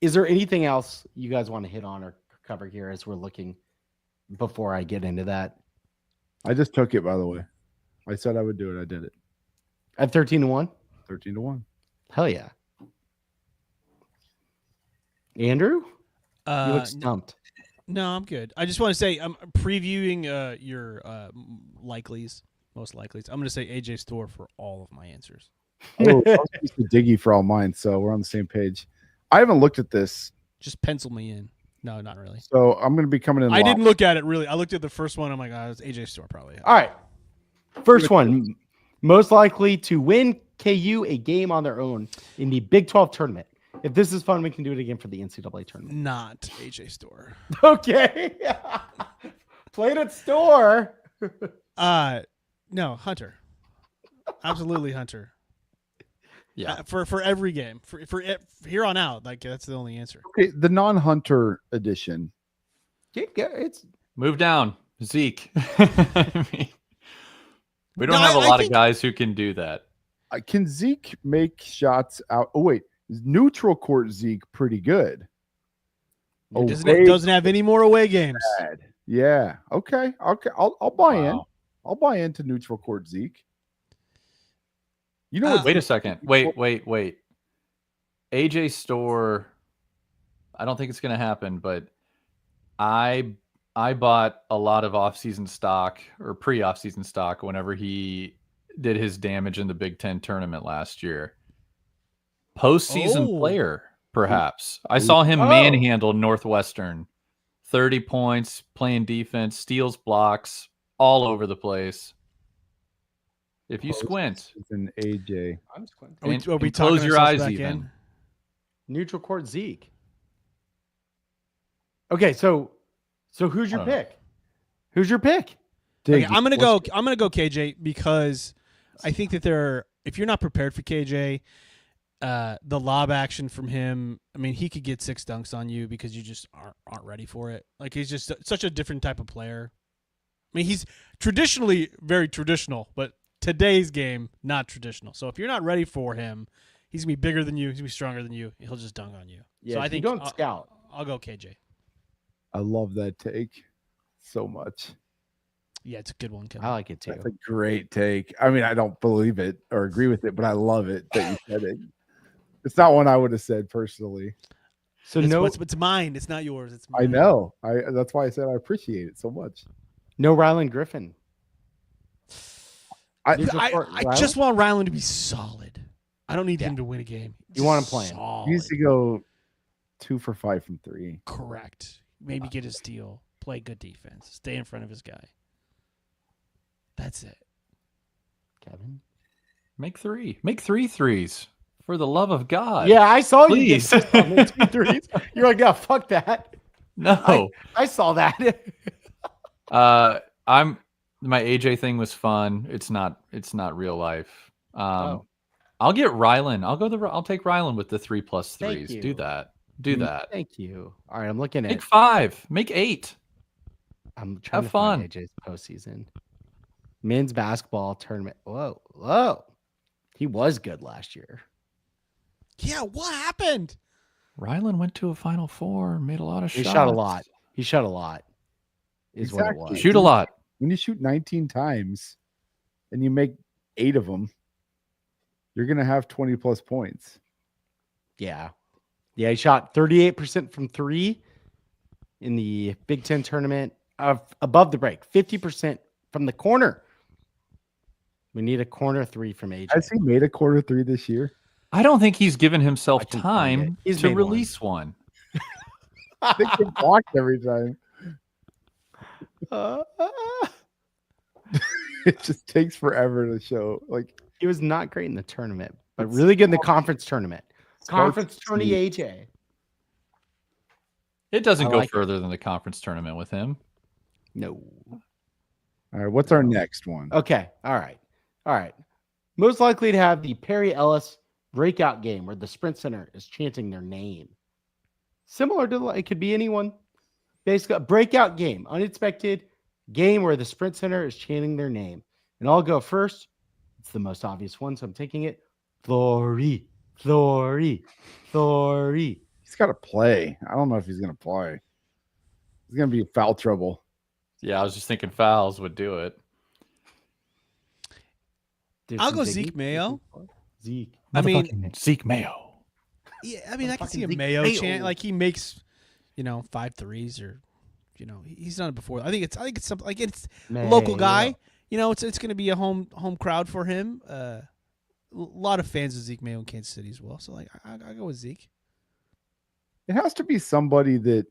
Is there anything else you guys want to hit on or cover here as we're looking before I get into that? I just took it, by the way. I said I would do it. I did it. At 13-1? 13-1. Hell yeah. Andrew? You look Uh, stumped. no, I'm good. I just want to say I'm previewing your likelies, most likelies. I'm going to say AJ Store for all of my answers. Oh, I was supposed to Diggy for all mine, so we're on the same page. I haven't looked at this, Just pencil me in. No, not really. so I'm going to be coming in. I live. didn't look at it really. I looked at the first one. I'm like, it's AJ Store probably. All right. First one. Most likely to win KU a game on their own in the Big 12 tournament. If this is fun, we can do it again for the NCAA tournament. Not AJ Store. Okay. Played at store. No, Hunter. Absolutely Hunter. Yeah. For every game. For here on out, like that's the only answer. Okay, the non-hunter edition. Yeah, it's Move down, Zeke. I mean, we don't No, have a I lot think- of guys who can do that. Can Zeke make shots out? Oh wait, is neutral court Zeke pretty good? It doesn't, Away doesn't have any more away games. bad. Yeah. Okay. I'll buy in. Wow. I'll buy into neutral court Zeke. You know what? Wait a second. Wait. AJ Store, I don't think it's going to happen, but I bought a lot of off-season stock or pre-off-season stock whenever he did his damage in the Big Ten tournament last year. Postseason Oh. player, perhaps. I saw him Oh. manhandle Northwestern. 30 points, playing defense, steals blocks, all over the place. If you squint It's an AJ. I'm squinting. Are we, and, are we and close talking your ourselves eyes back even. in? Neutral court Zeke. Okay, so who's your I don't know. pick? Who's your pick? Okay, Diggy. I'm gonna go KJ because I think that if you're not prepared for KJ, the lob action from him, I mean, he could get 6 dunks on you because you just aren't ready for it. Like he's just such a different type of player. I mean, he's traditionally very traditional, but today's game not traditional. So if you're not ready for him, he's gonna be bigger than you. He's gonna be stronger than you. He'll just dunk on you. Yeah, so I if think you don't scout. I'll go KJ. I love that take so much. Yeah, it's a good one, Kevin. I like it too. That's a great take. I mean, I don't believe it or agree with it, but I love it that you said it. It's not one I would have said personally. So It's mine. It's not yours. It's mine. I know. That's why I said I appreciate it so much. no Ryland Griffin. I just want Ryland to be solid. I don't need Yeah. him to win a game. You want him playing. Solid. He needs to go 2 for 5 from 3. Correct. Maybe get a steal. Play good defense. Stay in front of his guy. That's it. Kevin. Make 3. Make 3 threes. For the love of God. Yeah, I saw Please. you get pissed on the 2 threes. You're like, yeah, fuck that. No. I saw that. My AJ thing was fun. It's not real life. Oh. I'll get Rylan. I'll take Rylan with the 3+3s. Thank you. Do that. Do that. Thank you. All right, I'm looking at. Make 5. Make 8. I'm trying Have to find fun. AJ's postseason men's basketball tournament. Whoa! He was good last year. Yeah, what happened? Rylan went to a Final Four. Made a lot of He shots. shot a lot. He shot a lot. Is what it Exactly. was. Shoot a lot. When you shoot 19 times and you make 8 of them, you're going to have 20 plus points. Yeah. Yeah, he shot 38% from 3 in the Big Ten tournament above the break, 50% from the corner. We need a corner 3 from AJ. Has he made a quarter 3 this year? I don't think he's given himself I can find time it. He's to made release one. They get blocked every time. It just takes forever to show. Like, He was not great in the tournament, but really good in the conference tournament. Conference tourney AJ. It doesn't I go like it. further than the conference tournament with him. No. all right, what's our next one? Okay. All right. Most likely to have the Perry Ellis breakout game where the Sprint Center is chanting their name. Similar to, it could be anyone. Basically, a breakout game, unexpected game where the Sprint Center is chanting their name. And I'll go first. It's the most obvious one, so I'm taking it. Thori. He's got to play. I don't know if he's going to play. He's going to be foul trouble. Yeah, I was just thinking fouls would do it. There's I'll some go digging. Zeke Mayo. Zeke. I mean, Motherfucking Zeke Mayo. yeah, I mean, I can see a Zeke Mayo Mayo. chant. Like he makes, 5 threes or, he's done it before. I think it's something like it's a local guy. It's going to be a home crowd for him. A lot of fans of Zeke Mayo in Kansas City as well. So like, I go with Zeke. It has to be somebody that,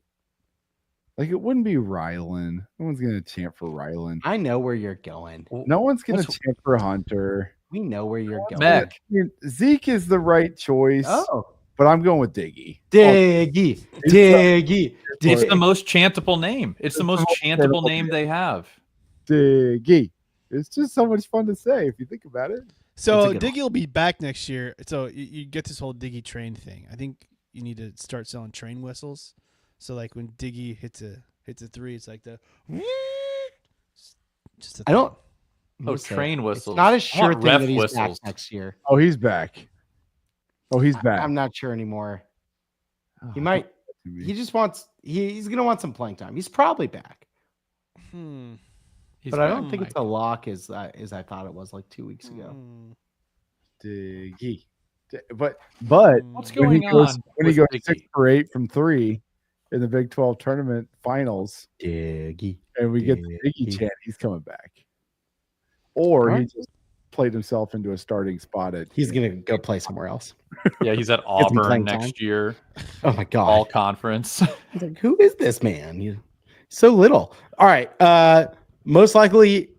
like, it wouldn't be Rylan. No one's going to chant for Rylan. I know where you're going. No one's going to What's- chant for Hunter. We know where you're going. Mac. Zeke is the right choice, Oh. but I'm going with Diggy. Diggy. It's the most chantable name. It's the most chantable name they have. Diggy. It's just so much fun to say if you think about it. So It's a good Diggy will be back next year. So you get this whole Diggy train thing. I think you need to start selling train whistles. So like when Diggy hits a 3, it's like the. Just a I don't. Oh, train whistles. It's not a I sure want thing ref that he's whistles. back next year. Oh, he's back. He's back. I'm not sure anymore. He Oh, might. to me. He just wants. He's gonna want some playing time. He's probably back, He's but I back. don't think it's a lock as I thought it was like 2 weeks ago. Diggy. But What's when he going goes on when he with goes Diggy? 6 for 8 from 3 in the Big 12 tournament finals, Diggy. and we get the Diggy Diggy. chant, he's coming back. Or he Alright. just played himself into a starting spot at. He's gonna go play somewhere else. Yeah, he's at some Auburn playing next time. year. Oh my god! All conference. He's like, who is this man? He's so little. All right. Most likely,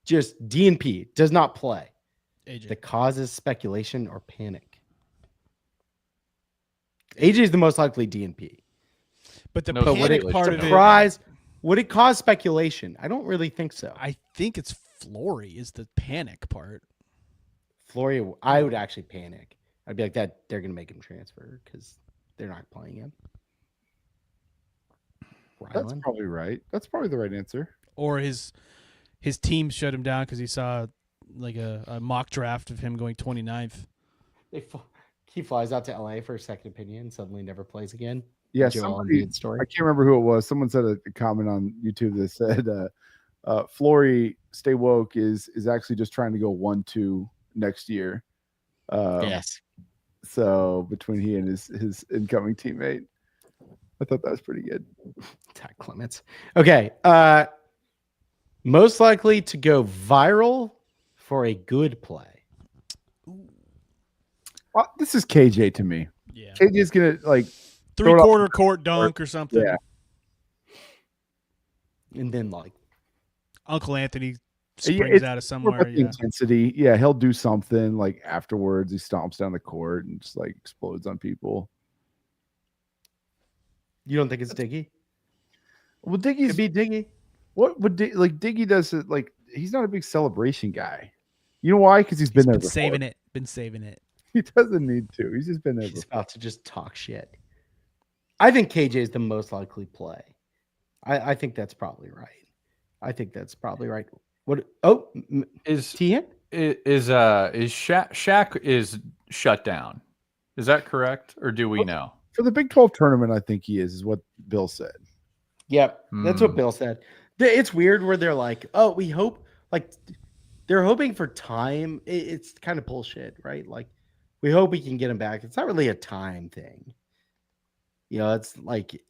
just DNP does not play. AJ. That causes speculation or panic. AJ is the most likely DNP. But the No, what panic it- part of it, Surprise. Would it cause speculation? I don't really think so. I think it's Flory is the panic part. Flory, I would actually panic. I'd be like, that they're going to make him transfer because they're not playing him. That's Rylan? probably right. That's probably the right answer. Or his team shut him down because he saw like a mock draft of him going 29th. He flies out to LA for a second opinion and suddenly never plays again. Yeah, Joel somebody, Embiid story. I can't remember who it was. Someone said a comment on YouTube that said, Flory, stay woke is actually just trying to go 1-2 next year. Yes. So between he and his incoming teammate, I thought that was pretty good. Ty Clements. Okay. Most likely to go viral for a good play. Well, this is KJ to me. Yeah. KJ's gonna like 3/4 court dunk or something. Yeah. And then like Uncle Anthony Yeah, springs it's out of more somewhere. about the Yeah. intensity. Yeah, he'll do something like afterwards. He stomps down the court and just like explodes on people. you don't think it's Diggy? Well, Could Diggy's be Diggy. what would Diggy does it like he's not a big celebration guy. You know why? Because he's been there before. saving it. Been saving it. He doesn't need to. He's just been there He's before. about to just talk shit. I think KJ is the most likely play. I think that's probably right. What? Oh, Is Tian? Shaq is shut down? Is that correct, or do we know? For the Big 12 tournament, I think he is what Bill said. Yep, that's what Hmm. Bill said. It's weird where they're like, "Oh, we hope," like they're hoping for time. It's kind of bullshit, right? Like we hope we can get him back. It's not really a time thing. You know, it's like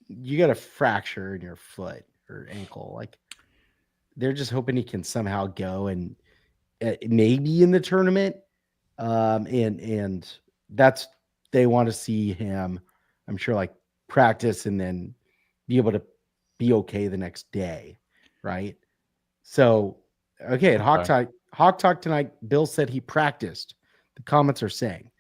you got a fracture in your foot or ankle. Like they're just hoping he can somehow go and maybe in the tournament. And that's they want to see him. I'm sure like practice and then be able to be okay the next day, right? So, okay, at Hawk Talk tonight, Bill said he practiced. The comments are saying.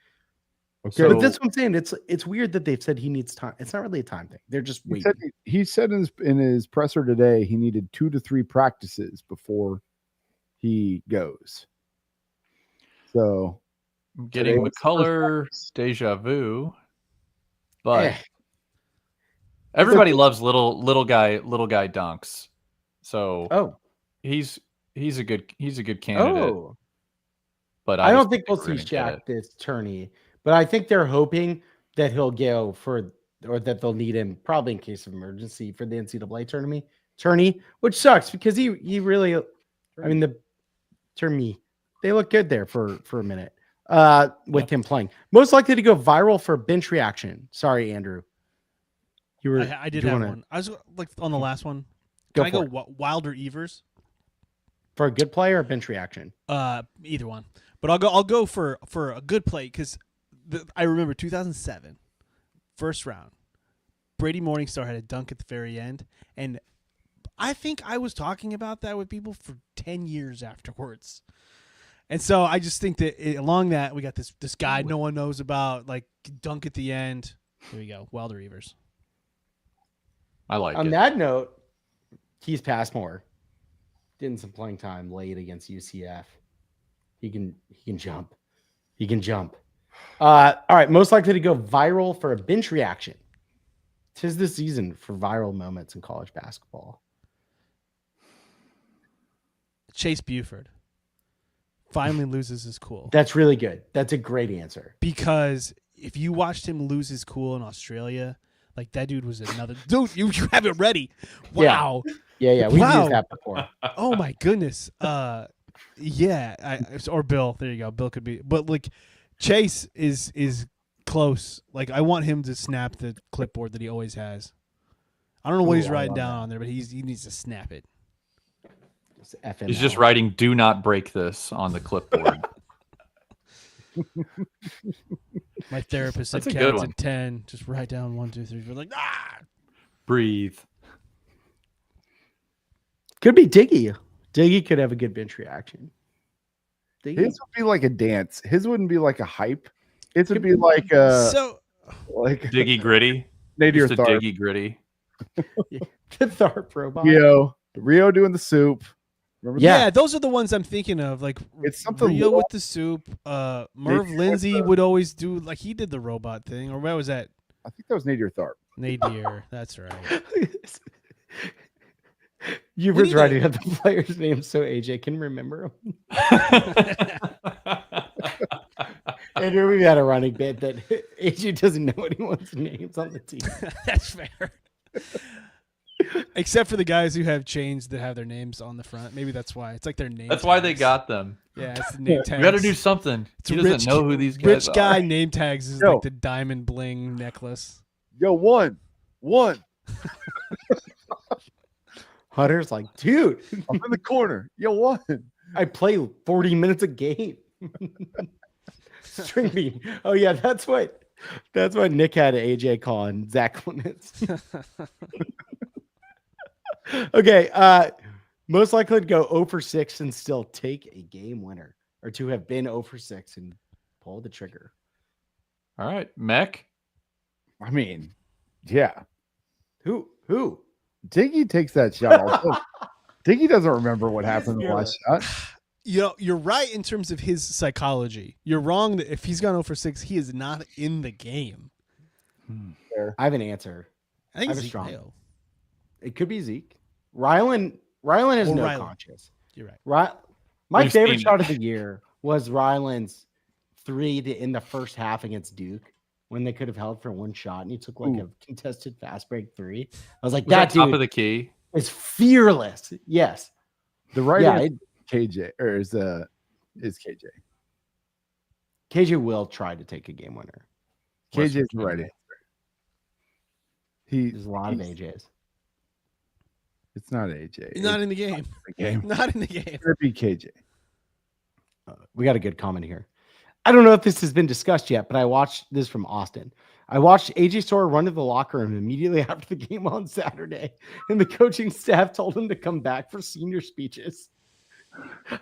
Okay, But that's what I'm saying. It's weird that they've said he needs time. It's not really a time thing. They're just waiting. He said in his presser today he needed 2 to 3 practices before he goes. So Getting was the first McCullough practice. deja vu, but Eh, everybody loves little guy dunks. So oh, he's a good candidate. oh. But I just don't think we'll we're see gonna get Shaq it. this tourney, but I think they're hoping that he'll go for, or that they'll need him probably in case of emergency for the NCAA tourney, which sucks because he really, I mean, the tourney, they look good there for a minute with him playing. Most likely to go viral for bench reaction. Sorry, Andrew. You were, I did you have wanna one. I was like on the last one. Go Can I for go it. Wilder Evers? For a good player or bench reaction? Either one. But I'll go for a good play because I remember 2007, first round. Brady Morningstar had a dunk at the very end, and I think I was talking about that with people for 10 years afterwards. And so I just think that along that we got this guy no one knows about, like dunk at the end. Here we go, Wilder Evers. I like On it. that note, Keith Passmore getting some playing time late against UCF. He can jump. He can jump. All right, most likely to go viral for a bench reaction. 'Tis the season for viral moments in college basketball. Chase Buford finally loses his cool. That's really good. That's a great answer. Because if you watched him lose his cool in Australia, like that dude was another dude. You have it ready. Wow. Yeah. We've Wow. used that before. Oh my goodness. Yeah. Or Bill. There you go. Bill could be. But like Chase is close. Like I want him to snap the clipboard that he always has. I don't know what Ooh, he's I writing love down that. on there, but he needs to snap it. Just F him He's just out. writing "Do not break this" on the clipboard. My therapist said That's a good counts one. at 10. Just write down 1, 2, 3. We're like, Breathe. Could be Diggy. Diggy could have a good bench reaction. Diggy. His would be like a dance. His wouldn't be like a hype. His would be like so like Diggy gritty. Nadir Just a Tharp. diggy gritty. The Tharp robot. Rio doing the soup. Remember Yeah. yeah, those are the ones I'm thinking of. Like It's something Rio little. with the soup. Merv Nadir Lindsay with the- would always do like he did the robot thing, or what was that? I think that was Nadir Tharp. Nadir. That's right. You We were need writing out the player's name so AJ can remember him. Andrew, we've had a running bit that AJ doesn't know anyone's names on the team. That's fair. Except for the guys who have chains that have their names on the front. Maybe that's why. It's like their name. That's why they tags. got them. Yeah, it's the name tags. We got to do something. It's He a doesn't know who these guys Rich are. guy name tags is Yo. like the diamond bling necklace. Yo, one. Hunter's like, dude, I'm in the corner. Yo, one. I play 40 minutes a game. String bean. Oh yeah, that's what Nick had AJ calling Zach Clements. Okay, most likely to go 0 for 6 and still take a game winner, or to have been 0 for 6 and pull the trigger. All right, Mech. I mean, yeah. Who? Diggy takes that shot. Also. Diggy doesn't remember what happened in the last shot. You know, you're right in terms of his psychology. You're wrong that if he's gone 0 for 6, he is not in the game. I have an answer. I think I it's have a strong- Zeke. It could be Zeke. Rylan has Or no Rylan. conscience. You're right. My We've favorite seen shot it. of the year was Rylan's 3 in the first half against Duke when they could have held for one shot and he took like a contested fast break 3. I was like, Was that that top dude of the key? is fearless. Yes. The right Yeah, answer is KJ or is KJ. KJ will try to take a game winner. KJ's the Virginia. right answer. There's a lot of AJs. It's not AJ. He's not in the game. the game. Not in the game. It's gonna be KJ. We got a good comment here. I don't know if this has been discussed yet, but I watched this from Austin. I watched AJ Store run to the locker room immediately after the game on Saturday, and the coaching staff told him to come back for senior speeches. Did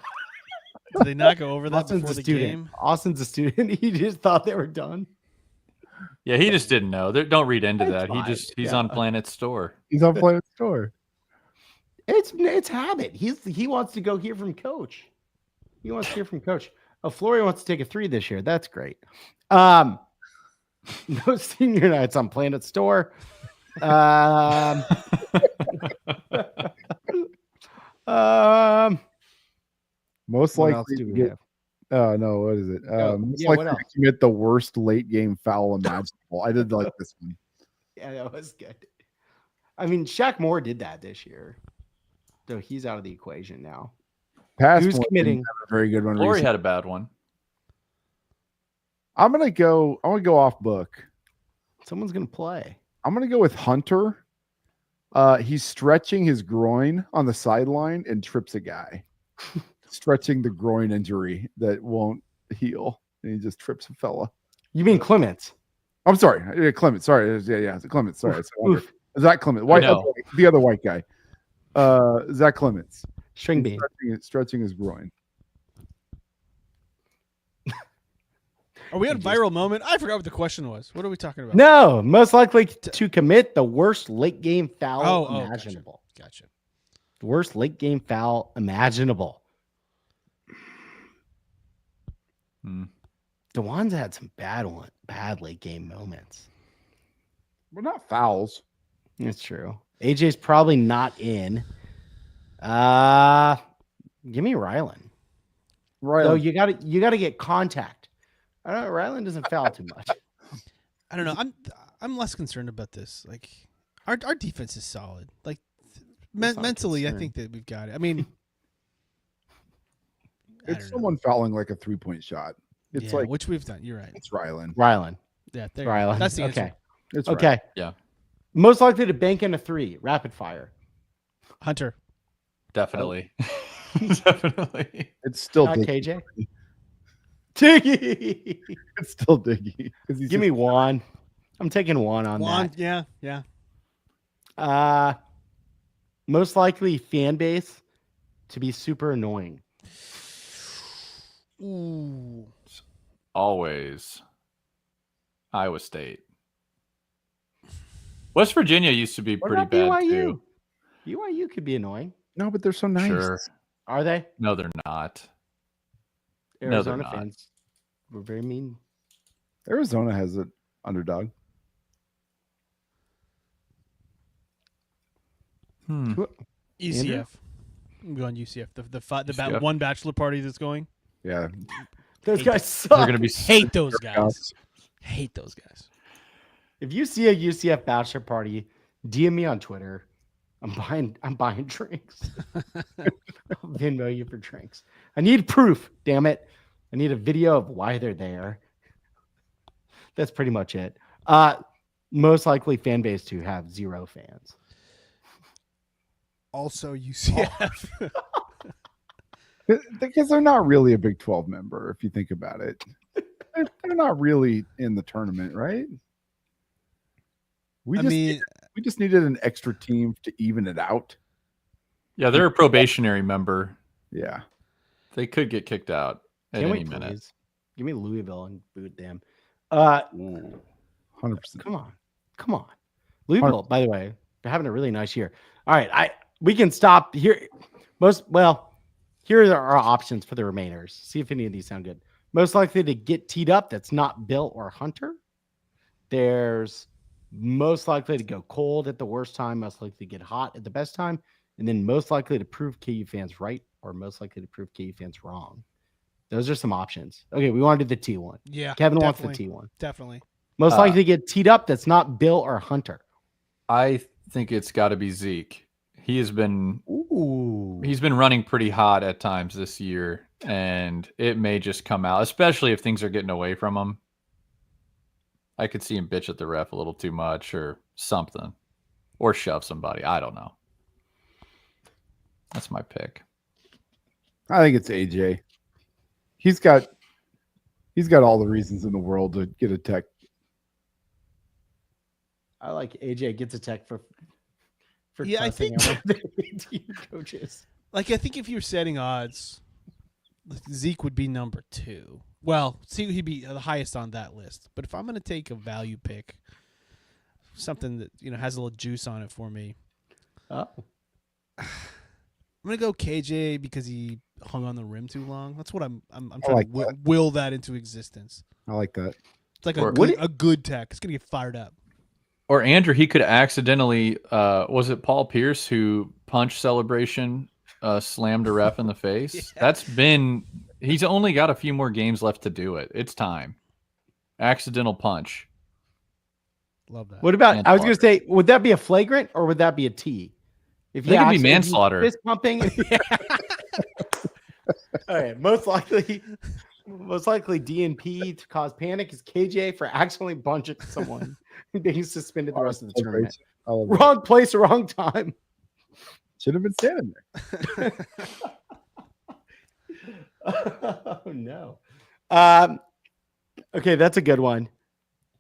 they not go over that Austin's before a the student. game? Austin's a student. He just thought they were done. Yeah, he just didn't know. Don't read into It's that. fine. He's Yeah. on Planet Store. He's on Planet Store. It's habit. He wants to go hear from coach. He wants to hear from coach. Oh, Flory wants to take a 3 this year. That's great. No senior nights on Planet Store. Most What else likely do to we get. have? No, what is it? Most yeah, what likely else? to commit the worst late game foul imaginable. I did like this one. Yeah, that was good. I mean, Shaq Moore did that this year, so he's out of the equation now. Past Who's one didn't committing? have a very good one. Lori recently. had a bad one. I'm gonna go off book. Someone's gonna play. I'm gonna go with Hunter. He's stretching his groin on the sideline and trips a guy. Stretching the groin injury that won't heal. And he just trips a fella. You mean Clements? I'm sorry. Yeah, Clement. Sorry. Yeah. Clement. Sorry. It's Hunter. Oof. Zach Clement. White, know. the other white guy. Zach Clements. String He's bean. stretching his groin. Are we at a viral moment? I forgot what the question was. What are we talking about? No, most likely to commit the worst late game foul Oh, imaginable. Gotcha. The worst late game foul imaginable. DeJuan's had some bad late game moments. We're not fouls. That's true. AJ's probably not in. Give me Rylan. Right. Though you gotta get contact. I don't know. Rylan doesn't foul too much. I don't know. I'm less concerned about this. Like our defense is solid. Like That's not a mentally, I concern. think that we've got it. I mean, I It's don't know. someone fouling like a 3-point shot. It's Yeah, like which we've done. You're right. it's Rylan. Rylan. Yeah, there. you go. Rylan. That's the answer. Okay. It's Okay. Yeah. Most likely to bank in a 3. Rapid fire. Hunter. Definitely. Definitely. It's still Not Diggy. KJ. Diggy. It's still Diggy. 'Cause he's Give me Juan. I'm taking Juan on Juan. Yeah. that. Most likely fan base to be super annoying. Ooh. Always. Iowa State. West Virginia used to be What pretty about bad BYU? too. BYU could be annoying. No, but they're so nice. Sure. Are they? No, they're not. No, they're Arizona not. fans. We're very mean. Arizona has an underdog. Andrew? UCF. I'm going UCF. The UCF. one bachelor party that's going. Yeah. Those Hate guys those- suck. They're gonna be Hate those guys. Jayhawks. Hate those guys. If you see a UCF bachelor party, DM me on Twitter. I'm buying drinks. I'll Venmo you for drinks. I need proof, damn it. I need a video of why they're there. That's pretty much it. Most likely fan base to have 0 fans. Also, UCF. Because they're not really a Big 12 member, if you think about it. They're not really in the tournament, right? We just needed an extra team to even it out. Yeah, they're a probationary member. Yeah. They could get kicked out at Can any we minute. please? Give me Louisville and boot them. 100%. Come on. Louisville, by the way, they're having a really nice year. All right, we can stop here. Here are our options for the remainers. See if any of these sound good. Most likely to get teed up that's not Bill or Hunter. There's most likely to go cold at the worst time, most likely to get hot at the best time, and then most likely to prove KU fans right or most likely to prove KU fans wrong. Those are some options. Okay, we want to do the T1. Yeah. Kevin wants the definitely. T1. Definitely. Most likely to get teed up that's not Bill or Hunter. I think it's got to be Zeke. He's been Ooh. running pretty hot at times this year, and it may just come out, especially if things are getting away from him. I could see him bitch at the ref a little too much or something, or shove somebody. I don't know. That's my pick. I think it's AJ. He's got all the reasons in the world to get a tech. I like AJ gets a tech for Yeah, I cussing think- out the coaches. Like, I think if you're setting odds, Zeke would be number 2. Well, he'd be the highest on that list. But if I'm going to take a value pick, something that has a little juice on it for me, Oh. I'm going to go KJ because he hung on the rim too long. That's what I'm I trying like to will that into existence. I like that. It's like Or- a good tech. It's going to get fired up. Or Andrew, he could accidentally, was it Paul Pierce who punch celebration slammed a ref in the face? Yeah. He's only got a few more games left to do it. It's time. Accidental punch. Love that. What about? I was Manslaughter. going to say, would that be a flagrant or would that be a T? If That could be actually- if you manslaughter. Fist pumping. All right, most likely DNP to cause panic is KJ for accidentally punching someone and being suspended the rest of the tournament. I love that. Wrong place, wrong time. Should have been standing there. Oh no. Okay, that's a good one.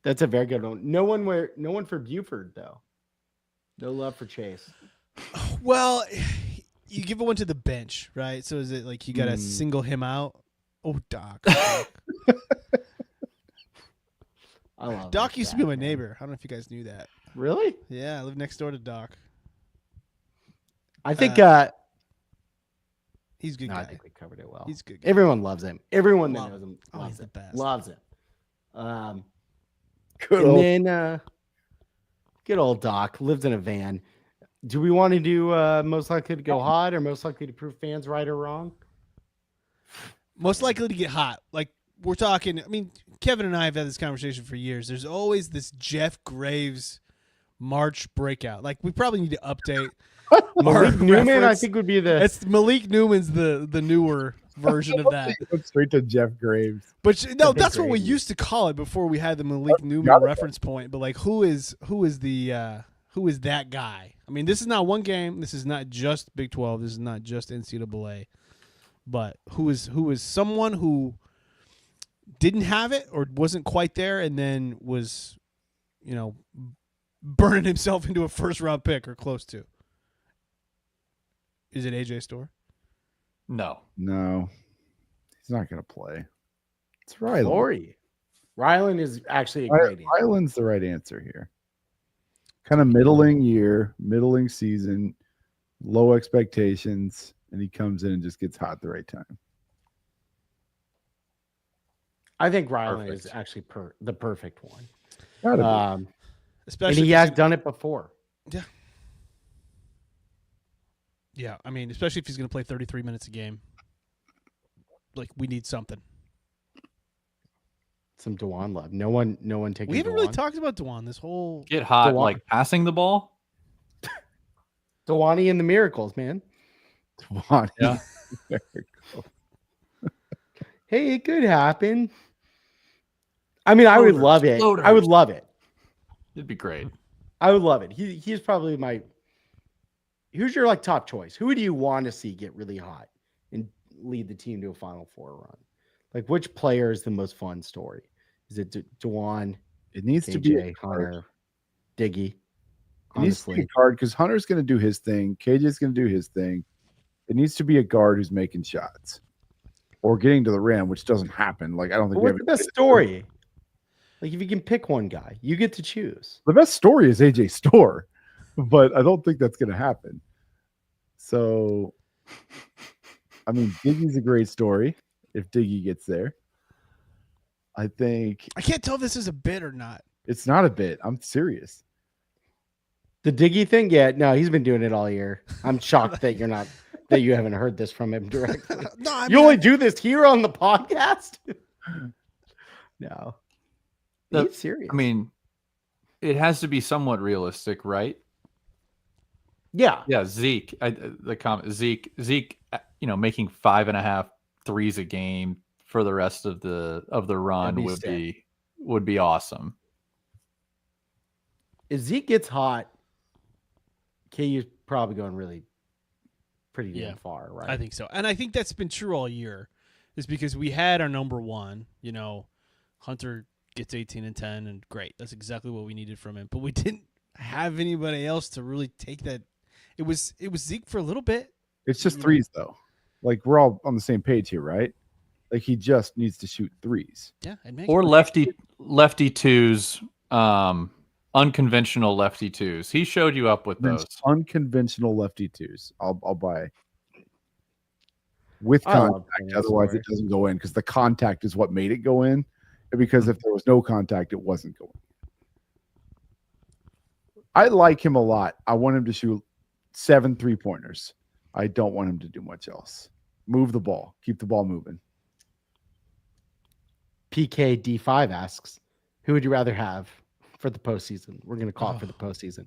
That's a very good one. No one for Buford though. No love for Chase. Well, you give one to the bench, right? So is it like you got to single him out? Oh, Doc. I love Doc this used to guy, be my man. neighbor. I don't know if you guys knew that. Really? Yeah, I live next door to Doc. I think He's a good no, guy. I think we covered it well. He's a good guy. Everyone loves him. Everyone that Love knows him Oh, loves he's the him. best. Loves him. Good And old then good old Doc lives in a van. Do we want to do most likely to go hot or most likely to prove fans right or wrong? Most likely to get hot. Like, we're talking, I mean, Kevin and I have had this conversation for years. There's always this Jeff Graves March breakout. Like, we probably need to update. Malik Newman, I reference. think, would be the. It's Malik Newman's the newer version of that. Went straight to Jeff Graves. But no, big that's what we gravy. used to call it before we had the Malik Newman got it. reference point. But like, who is that guy? I mean, this is not one game. This is not just Big 12. This is not just NCAA. But who is someone who didn't have it or wasn't quite there, and then was, burning himself into a first round pick or close to? Is it AJ Storr? No. No, he's not going to play. It's Rylan. Lori. Rylan is actually a great answer. Rylan's the right answer here. Kind of middling year, middling season, low expectations, and he comes in and just gets hot at the right time. I think Rylan is Perfect. actually the perfect one. Gotta be. And Especially he if has he's done it before. Yeah, I mean, especially if he's going to play 33 minutes a game. Like, we need something. some Dewan love. No one taking. We haven't Dewan. really talked about Dewan this whole. Get hot, Dewan. like passing the ball. Dewani and the Miracles, man. Devon, Yeah. Hey, it could happen. I mean, I would Floaters, love it. I would floaters. love it. It'd be great. I would love it. He's probably my. Who's your like top choice? Who do you want to see get really hot and lead the team to a Final Four run? Like, which player is the most fun story? Is it Dewan, it needs to be a KJ, guard. Hunter, Diggy? It needs to be a Honestly, guard because Hunter's going to do his thing. KJ's going to do his thing. It needs to be a guard who's making shots or getting to the rim, which doesn't happen. Like I don't think we what's have the best story? Like, if you can pick one guy, you get to choose. The best story is AJ Store, but I don't think that's going to happen. So, I mean, Diggy's a great story if Diggy gets there. I think I can't tell if this is a bit or not. it's not a bit. I'm serious. The Diggy thing, yeah, no, he's been doing it all year. I'm shocked that you haven't heard this from him directly. No, I You only do this here on the podcast? No. He's serious. I mean, it has to be somewhat realistic, right? yeah. Yeah, Zeke. Zeke. Making 5.5 threes a game for the rest of the run That'd be would sick. be awesome. If Zeke gets hot, KU's probably going really pretty damn Yeah. far, right? I think so. And I think that's been true all year, is because we had our number one, Hunter gets 18 and 10, and great. That's exactly what we needed from him. But we didn't have anybody else to really take that. It was Zeke for a little bit. It's just threes, though. Like we're all on the same page here, right? Like he just needs to shoot threes. Yeah, I'd make Or it. lefty twos, unconventional lefty twos. He showed you up with those. Unconventional lefty twos. I'll buy with I love contact. Penny's Otherwise, story. it doesn't go in because the contact is what made it go in. And because if there was no contact, it wasn't going. I like him a lot. I want him to shoot 7 3-pointers. I don't want him to do much else. Move the ball. Keep the ball moving. PKD5 asks, who would you rather have for the postseason? We're going to call it for the postseason.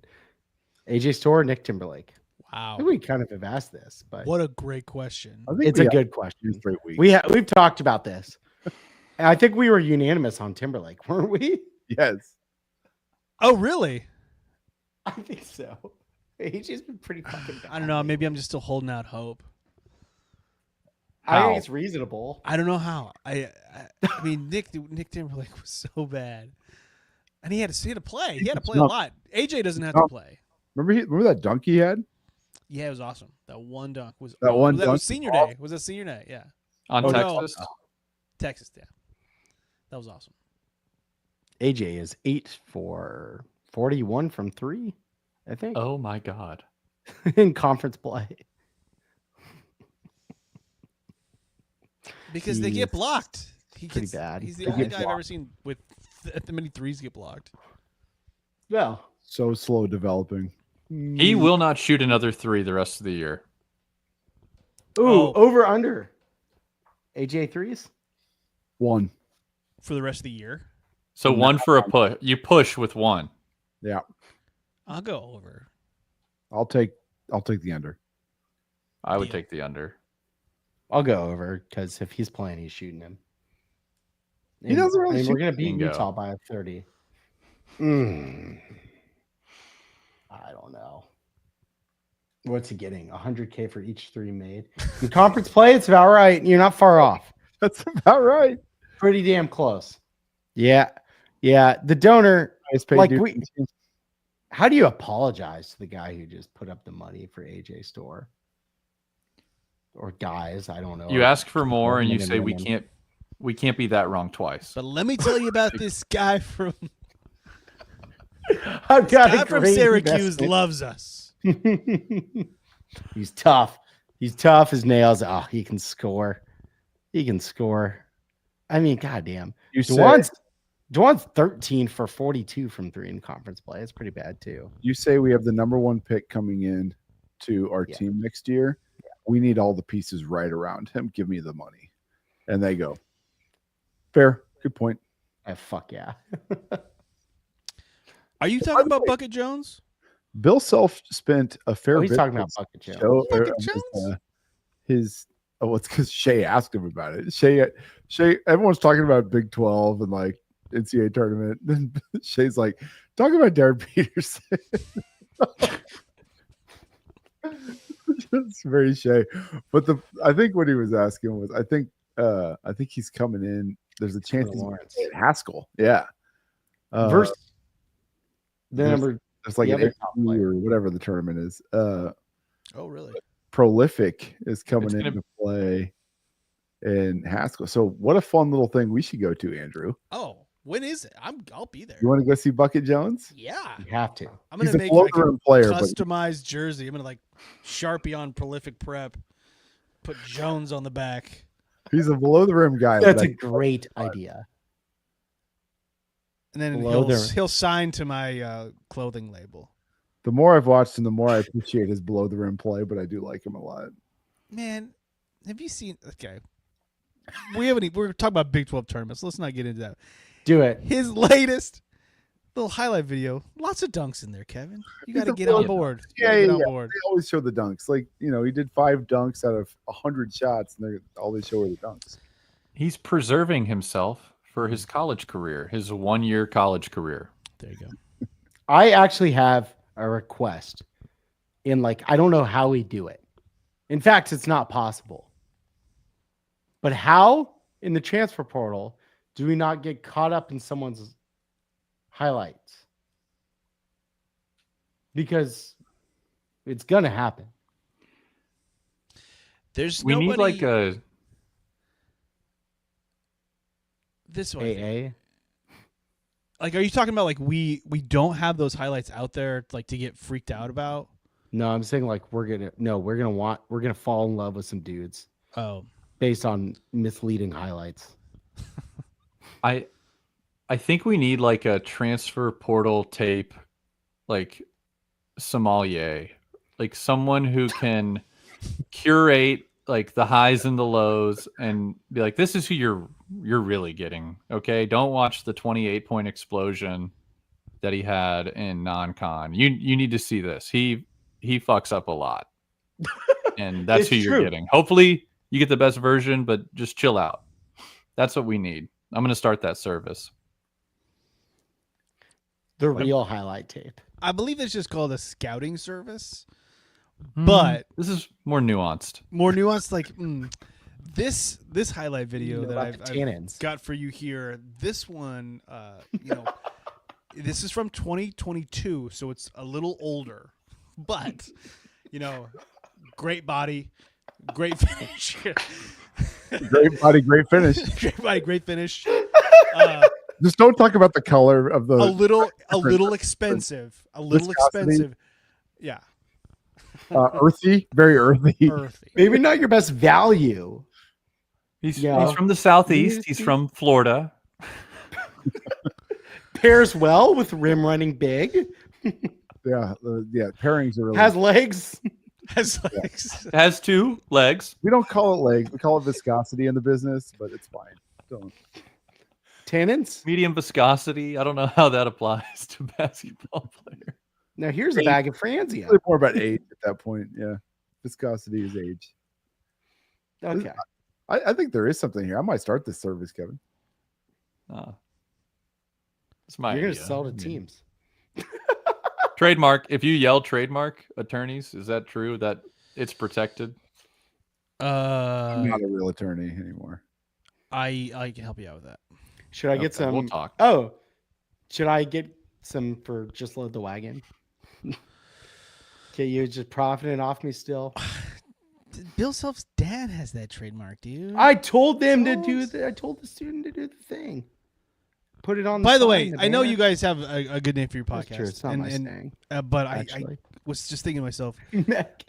AJ Store or Nick Timberlake? I Wow. think we kind of have asked this, but What a great question. I think it's we a have good 2 question. straight weeks. We've talked about this. And I think we were unanimous on Timberlake, weren't we? Yes. Oh, really? I think so. AJ's been pretty fucking bad. I don't know. Maybe I'm just still holding out hope. I How? think it's reasonable. I don't know how. I mean, Nick Timberlake was so bad, and he had to play. He had to play a lot. AJ doesn't have to play. Remember that dunk he had? Yeah, it was awesome. That one dunk was. That one That dunk was senior was day. Was that senior day? Yeah, On Oh, no. Texas. Texas. Yeah, that was awesome. AJ is 8 for 41 from 3, I think, Oh my God. in conference play. Because they get blocked. pretty bad. He's the They only get guy I've ever seen with that many threes get blocked. Well, So slow developing. He will not shoot another 3 the rest of the year. ooh, Oh. over under. AJ threes? 1. For the rest of the year, So one for a push. You push with 1. Yeah. I'll go over. I'll take the under. I would Deal. take the under. I'll go over because if he's playing, he's shooting him. He doesn't really We're shoot going to beat bingo. Utah by 30. I don't know. What's he getting? 100K for each 3 made. In conference play, it's about right. You're not far off. That's about right. Pretty damn close. Yeah. Yeah. The donor, Highest paid Like dude we- in the team. how do you apologize to the guy who just put up the money for AJ Store? Or guys, I don't know. You ask for more and you men say women. we can't be that wrong twice. But let me tell you about this guy from I've got guy a from great Syracuse investment. loves us. He's tough. He's tough as nails. Oh, he can score. He can score. I mean, goddamn. You say Dwan's 13 for 42 from 3 in conference play. It's pretty bad too. we have the number 1 pick coming in to our Yeah. team next year. We need all the pieces right around him. Give me the money. And they go. Fair. Good point. Fuck yeah. Are you talking about Bucket Jones? Bill Self spent a fair Oh, he's bit talking of about Bucket Jones. show Bucket of Jones? his it's because Shay asked him about it. Shay, everyone's talking about Big 12 and like NCAA tournament. Then Shay's like, talk about Darren Peterson. It's very Shay. But I think what he was asking was, I think he's coming in. There's a chance he's Lawrence. at Haskell. Yeah. Versus the there's- number. There's like the an other top AU player. or whatever the tournament is. Oh, really? Prolific is coming It's gonna- into play in Haskell. So what a fun little thing we should go to, Andrew. Oh, when is it? I'll be there. You want to go see Bucket Jones? Yeah. You have to. I'm He's gonna a make below like the a rim player, but customized jersey. I'm gonna like Sharpie on Prolific Prep, put Jones on the back. he's a below the rim guy. That's but a great idea. And then Below the- he'll sign to my clothing label. the more I've watched him, the more I appreciate his below the rim play, but I do like him a lot. Man, have you seen? Okay, we're talking about Big 12 tournaments. Let's not get into that. Do it. His latest little highlight video, lots of dunks in there, Kevin. You got to a get on really- board. You Yeah, gotta get on yeah. board. They always show the dunks. Like, he did 5 dunks out of 100 shots, and all they show are the dunks. He's preserving himself for his college career, his 1-year college career. There you go. I actually have a request. I don't know how we do it. In fact, it's not possible. But how in the transfer portal do we not get caught up in someone's highlights? Because it's gonna happen. There's We need nobody like a this way. AA. Like, are you talking about like we don't have those highlights out there like to get freaked out about? No, I'm saying we're gonna fall in love with some dudes Oh, based on misleading highlights. I think we need like a transfer portal tape, like sommelier, like someone who can curate like the highs and the lows and be like, this is who you're really getting. Okay, don't watch the 28-point explosion that he had in non-con. You need to see this. He fucks up a lot, and that's It's who you're true. getting. Hopefully, you get the best version, but just chill out. That's what we need. I'm going to start that service. The real highlight tape. I believe it's just called a scouting service, but This is more nuanced. more nuanced. Like this highlight video that About I've the tannins. got for you here. This one, this is from 2022, so it's a little older, but great body, great finish. Great body, great finish. Great body, great finish. Just don't talk about the color of the. A little expensive. A little Viscosity. expensive. Yeah. Earthy, very earthy. Earthy. Maybe not your best value. He's Yeah. from the southeast. He's from Florida. Pairs well with rim running big. Yeah, pairings are really. Has legs. Has legs. Has 2 legs. We don't call it legs. We call it viscosity in the business, but it's fine. Don't. Tannins. Medium viscosity. I don't know how that applies to basketball player. Now here's a bag of Franzia. Really more about age at that point. Yeah, viscosity is age. Okay. I think there is something here. I might start this service, Kevin. It's my You're gonna idea. sell to I mean, teams. Trademark. If you yell trademark, attorneys, is that true that it's protected? I'm not a real attorney anymore. I can help you out with that. Should I get Okay, some? we'll talk. Oh, should I get some for just load the wagon? Okay, you're just profiting off me still. Bill Self's dad has that trademark, dude. I told them to do Don't. the. I told the student to do the thing. Put it on. By the sign, way, I know banner. you guys have a good name for your That's podcast. true. It's not my thing. But I Actually, was just thinking to myself, Mech.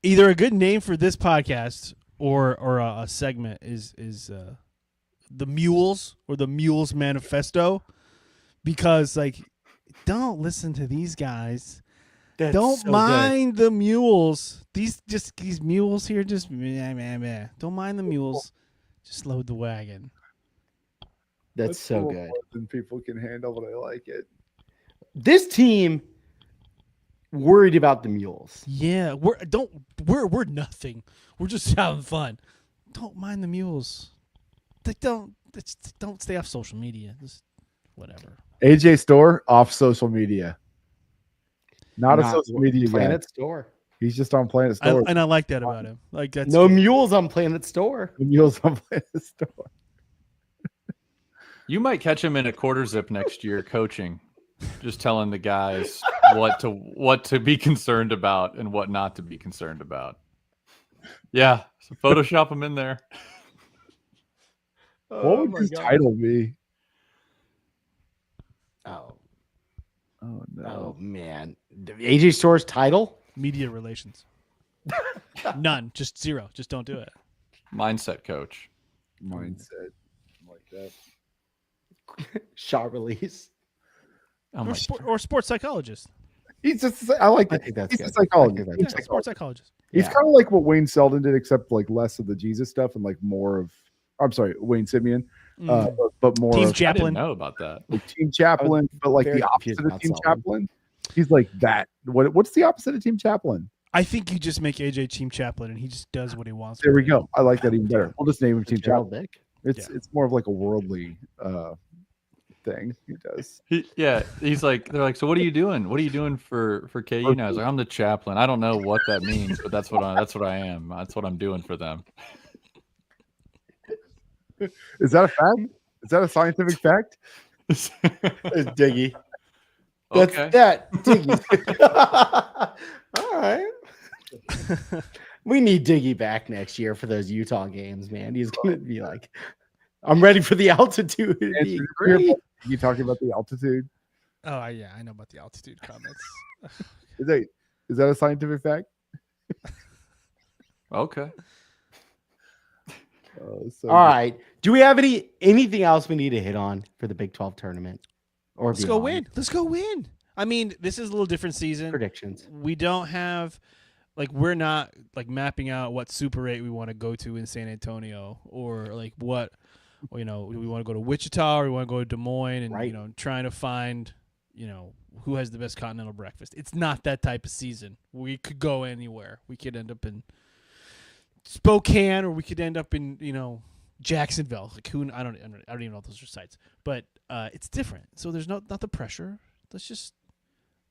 either a good name for this podcast or a segment is the Mules or the Mules Manifesto, because like don't listen to these guys. That's Don't so good. mind the mules. These mules here just meh. Don't mind the mules. Just load the wagon. That's so a little good. more than people can handle, but I like it. This team worried about the Mules. Yeah, we're nothing. We're just having fun. Don't mind the mules. Don't stay off social media. Just whatever. AJ Store off social media. Not a social media guy. Planet Store. He's just on Planet Store. And I like that about him. Like that's No good. mules on Planet Store. The mules on Planet Store. You might catch him in a quarter zip next year coaching, just telling the guys what to be concerned about and what not to be concerned about. Yeah, so Photoshop him in there. What would his title be? Oh no. man. AJ Store's title? Media relations. None. Just zero. Just don't do it. Mindset coach. Mindset. Like that. Shot release. Oh my Or sports psychologist. He's just I like I it. think that's He's good. a psychologist. I think He's that's a good. Sports psychologist. He's Yeah. kind of like what Wayne Selden did, except like less of the Jesus stuff and like more of Wayne Simeon. But more Team of I didn't chaplain. know about that. like team chaplain, but like very the opposite confused of about team Selden. chaplain. He's like that. What's the opposite of team chaplain? I think you just make AJ team chaplain and he just does what he wants. There we with it. go. I like that even better. We'll just name him team Gerald chaplain. Dick. It's more of like a worldly thing he does. He's like, they're like, so what are you doing? What are you doing for KU now? I was like, I'm the chaplain. I don't know what that means, but that's what I am. That's what I'm doing for them. Is that a fact? Is that a scientific fact? It's Diggy. That's Okay. that. Diggy. All right. We need Diggy back next year for those Utah games, man. He's going to be like, I'm ready for the altitude. It'd be great. You talking about the altitude? Oh yeah, I know about the altitude comments. Is that a scientific fact? Okay. So All right. Do we have anything else we need to hit on for the Big 12 tournament? Or Let's go win. Let's go win. I mean, this is a little different season. Predictions. We don't have we're not mapping out what Super 8 we want to go to in San Antonio or what do we want to go to Wichita or we want to go to Des Moines and Right. trying to find who has the best continental breakfast. It's not that type of season. We could go anywhere. We could end up in Spokane or we could end up in Jacksonville. I don't even know if those are sites. But it's different. So there's not the pressure.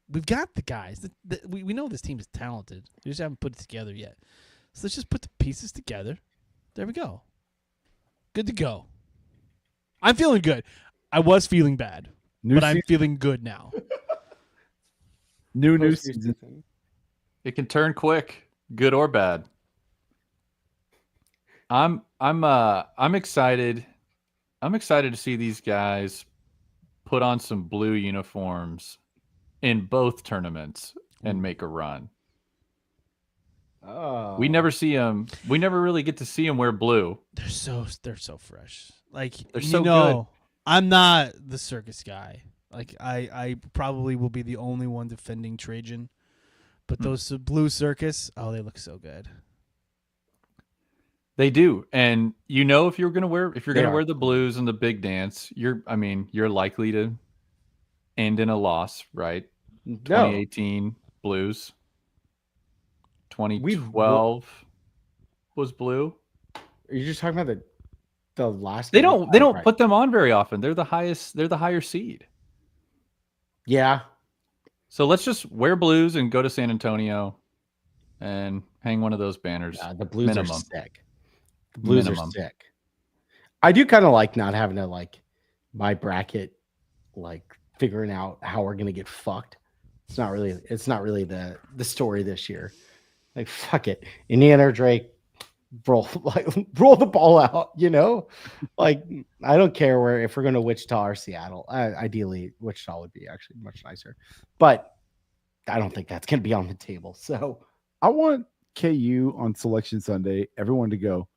We've got the guys. We know this team is talented. We just haven't put it together yet. So let's just put the pieces together. There we go. Good to go. I'm feeling good. I was feeling bad, but I'm feeling good now. New season. It can turn quick, good or bad. I'm excited. I'm excited to see these guys put on some blue uniforms in both tournaments and make a run. Oh. We never see them. We never really get to see them wear blue. They're so fresh. They're so good. I'm not the circus guy. I probably will be the only one defending Trajan, but those blue circus, they look so good. They do, and if you're gonna wear the blues and the big dance, you're likely to end in a loss, right? No. 2018 blues. 2012 was blue. Are you just talking about the last They game? don't Right. put them on very often. They're the higher seed. Yeah. So let's just wear blues and go to San Antonio and hang one of those banners. The Blues minimum. are sick. The Blues Minimum. are sick. I do kind of like not having to my bracket, figuring out how we're gonna get fucked. It's not really the story this year. Fuck it. Indiana or Drake, roll the ball out, I don't care if we're going to Wichita or Seattle. Ideally, Wichita would be actually much nicer. But I don't think that's going to be on the table. So I want KU on Selection Sunday, everyone to go,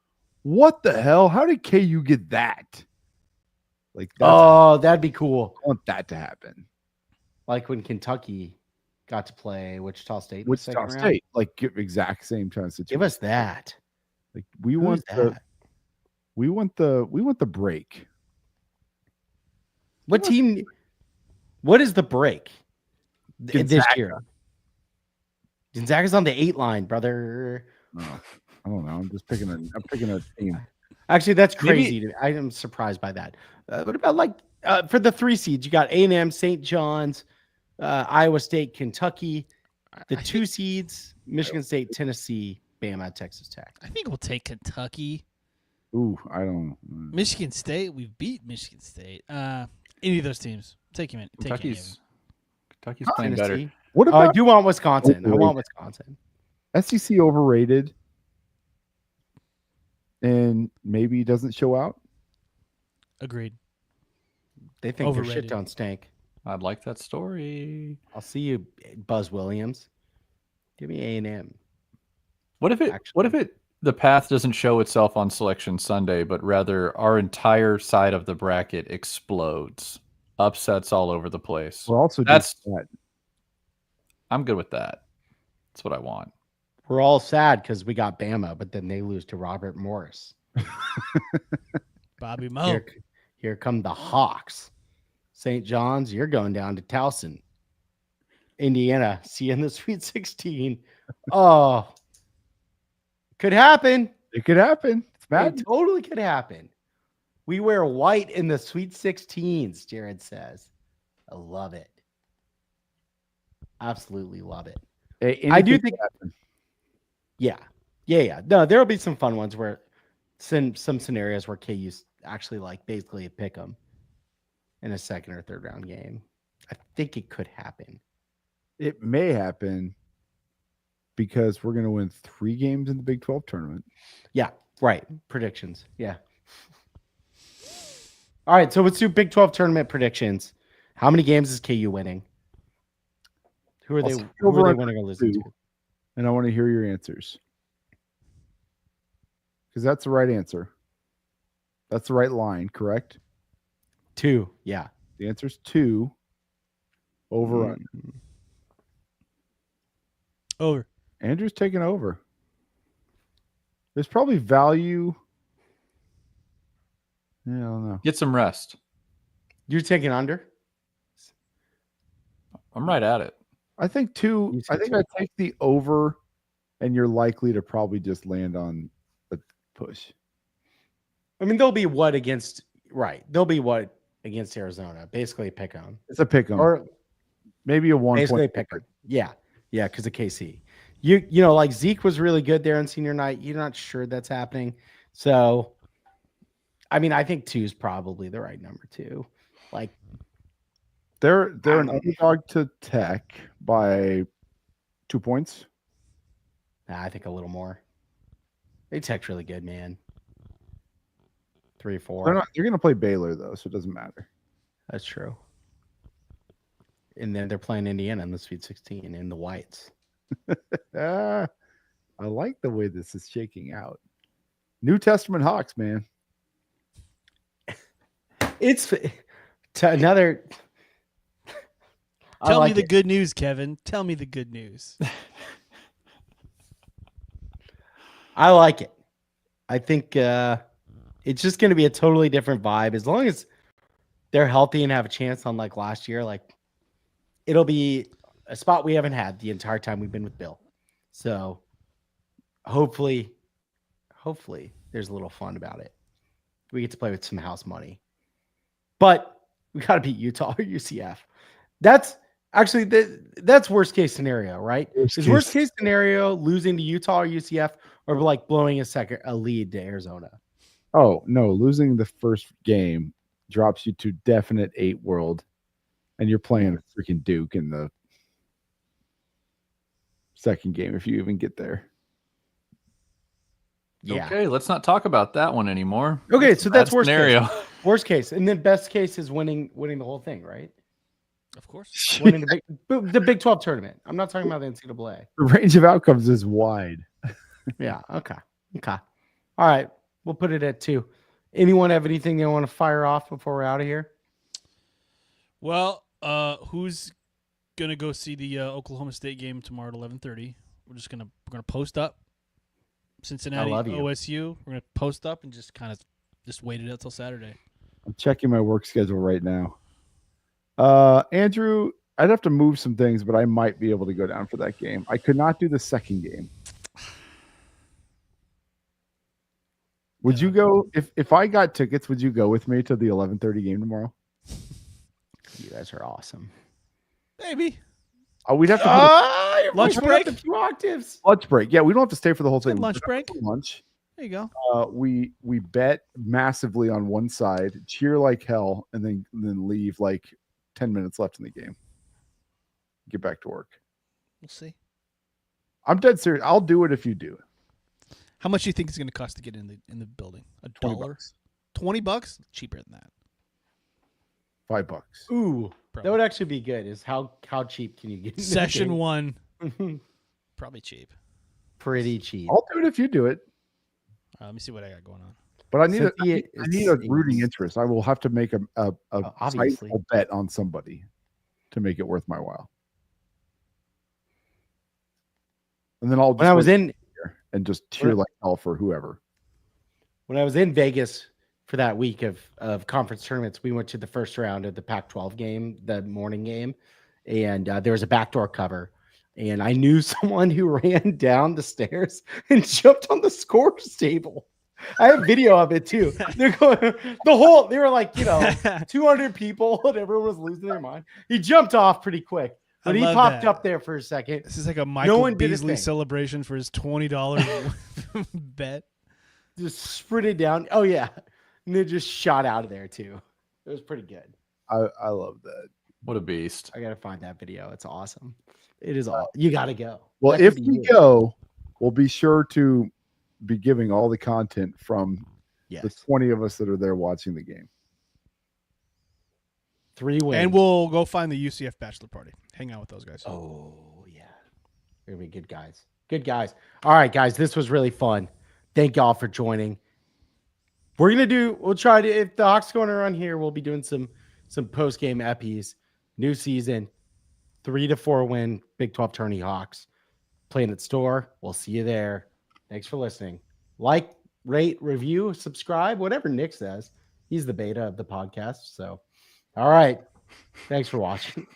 what the hell? How did KU get that? that'd be cool. I want that to happen. Like when Kentucky got to play Wichita State. in the Wichita second round. State, exact same kind of situation. Give us that. We Who's want that? we want the break. What team? What is the break this Gonzaga. year? Gonzaga's on the 8 line, brother. Oh, I don't know. I'm picking a team. Actually, that's Maybe- crazy. I am surprised by that. What about for the 3 seeds? You got A&M, St. John's, Iowa State, Kentucky. The 2 seeds: Michigan State, Tennessee, Bama, Texas Tech. I think we'll take Kentucky. Ooh, I don't. Michigan State. We've beat Michigan State. Any of those teams. Take him in. Take any of them. Kentucky's playing better. Tennessee. What Oh, I about do want Wisconsin. I want Wisconsin. SEC overrated? And maybe doesn't show out. Agreed. They think their shit Overrated. don't stink. I'd like that story. I'll see you, Buzz Williams. Give me A&M. What if the path doesn't show itself on Selection Sunday, but rather our entire side of the bracket explodes, upsets all over the place? We're also That's- just that. I'm good with that. That's what I want. We're all sad because we got Bama, but then they lose to Robert Morris. Bobby Moe. Here come the Hawks. St. John's, you're going down to Towson. Indiana, see you in the Sweet 16. Oh, could happen. It could happen. It's bad. It totally could happen. We wear white in the Sweet 16s, Jared says. I love it. Absolutely love it. I do think. Yeah. No, there will be some fun ones where some scenarios where KU's actually basically pick them in a second or third round game. I think it could happen. It may happen because we're going to win 3 games in the Big 12 tournament. Yeah, right. Predictions. Yeah. All right, so let's do Big 12 tournament predictions. How many games is KU winning? Who are they winning or losing to? And I want to hear your answers. Because that's the right answer. That's the right line, correct? 2. Yeah. The answer's 2. Over. Over. Andrew's taking over. There's probably value. Yeah, I don't know. Get some rest. You're taking under? I'm right at it. I think 2. You I said think 2. I take the over, and you're likely to probably just land on a push. I mean, they'll be what against Arizona? Basically a pick 'em. It's a pick 'em. Or Maybe a 1 basically a point. pick 'em. Yeah, because of KC. You know, like Zeke was really good there on senior night. You're not sure that's happening. So, I mean, I think 2 is probably the right number too. Like, They're an underdog to Tech by 2 points. I think a little more. They Tech's really good, man. 3 or 4. They're going to play Baylor though, so it doesn't matter. That's true. And then they're playing Indiana in the Sweet 16 in the whites. I like the way this is shaking out. New Testament Hawks, man. It's to another. Tell me the good news, Kevin. Tell me the good news. I like it. I think it's just going to be a totally different vibe as long as they're healthy and have a chance. Unlike last year, it'll be a spot we haven't had the entire time we've been with Bill. So hopefully there's a little fun about it. We get to play with some house money, but we got to beat Utah or UCF. That's actually that's worst case scenario, right? Worst case scenario losing to Utah or UCF, or blowing a lead to Arizona. Oh no, losing the first game drops you to definite 8 world, and you're playing a freaking Duke in the second game if you even get there. Yeah. Okay, let's not talk about that one anymore. Okay, so that's worst scenario. case. Worst case, and then best case is winning the whole thing, right? Of course. Winning the Big 12 tournament. I'm not talking about the NCAA. The range of outcomes is wide. Yeah. Okay. All right. We'll put it at 2. Anyone have anything they want to fire off before we're out of here? Well, who's gonna go see the Oklahoma State game tomorrow at 11:30? We're gonna post up. Cincinnati, I love you. OSU. We're gonna post up and just wait it out till Saturday. I'm checking my work schedule right now. Andrew, I'd have to move some things, but I might be able to go down for that game. I could not do the second game. Would you go if I got tickets? Would you go with me to the 11:30 game tomorrow? You guys are awesome. Maybe. We'd have to Your Lunch voice went up break? a few octaves. lunch break. Yeah, we don't have to stay for the whole Good thing. lunch break. Lunch. There you go. We bet massively on one side, cheer like hell, and then leave like 10 minutes left in the game. Get back to work. We'll see. I'm dead serious. I'll do it if you do it. How much do you think it's going to cost to get in the building? $1? $20. $20? Cheaper than that. $5. Ooh, Probably. that would actually be good. Is how cheap can you get? into the Session game? 1. Probably cheap. Pretty cheap. I'll do it if you do it. Let me see what I got going on. But I need Cynthia I need a rooting interest. I will have to make a obviously. sizable bet on somebody to make it worth my while. And then I'll just When I was in and just cheer like hell for whoever. when I was in Vegas for that week of conference tournaments, we went to the first round of the Pac-12 game, the morning game, and there was a backdoor cover. And I knew someone who ran down the stairs and jumped on the scores table. I have video of it too. They're going they were like, 200 people and everyone was losing their mind. He jumped off pretty quick, but I he love popped that. up there for a second. This is like a Michael one did his Beasley thing. celebration for his $20 bet. Just sprinted down. Oh yeah. And then just shot out of there too. It was pretty good. I love that. What a beast. I gotta find that video. It's awesome. It is all you gotta go. Well, That if could be we you. go, we'll be sure to be giving all the content from the Yes. 20 of us that are there watching the game. 3 wins. And we'll go find the UCF bachelor party. Hang out with those guys. Oh yeah. They're gonna be good guys. Good guys. All right, guys. This was really fun. Thank y'all for joining. We'll try to, if the Hawks going to run here, we'll be doing some post-game epis. New season, 3-4 win, Big 12 Tourney Hawks. Playing at store. We'll see you there. Thanks for listening. Like, rate, review, subscribe, whatever Nick says. He's the beta of the podcast. So, all right. Thanks for watching.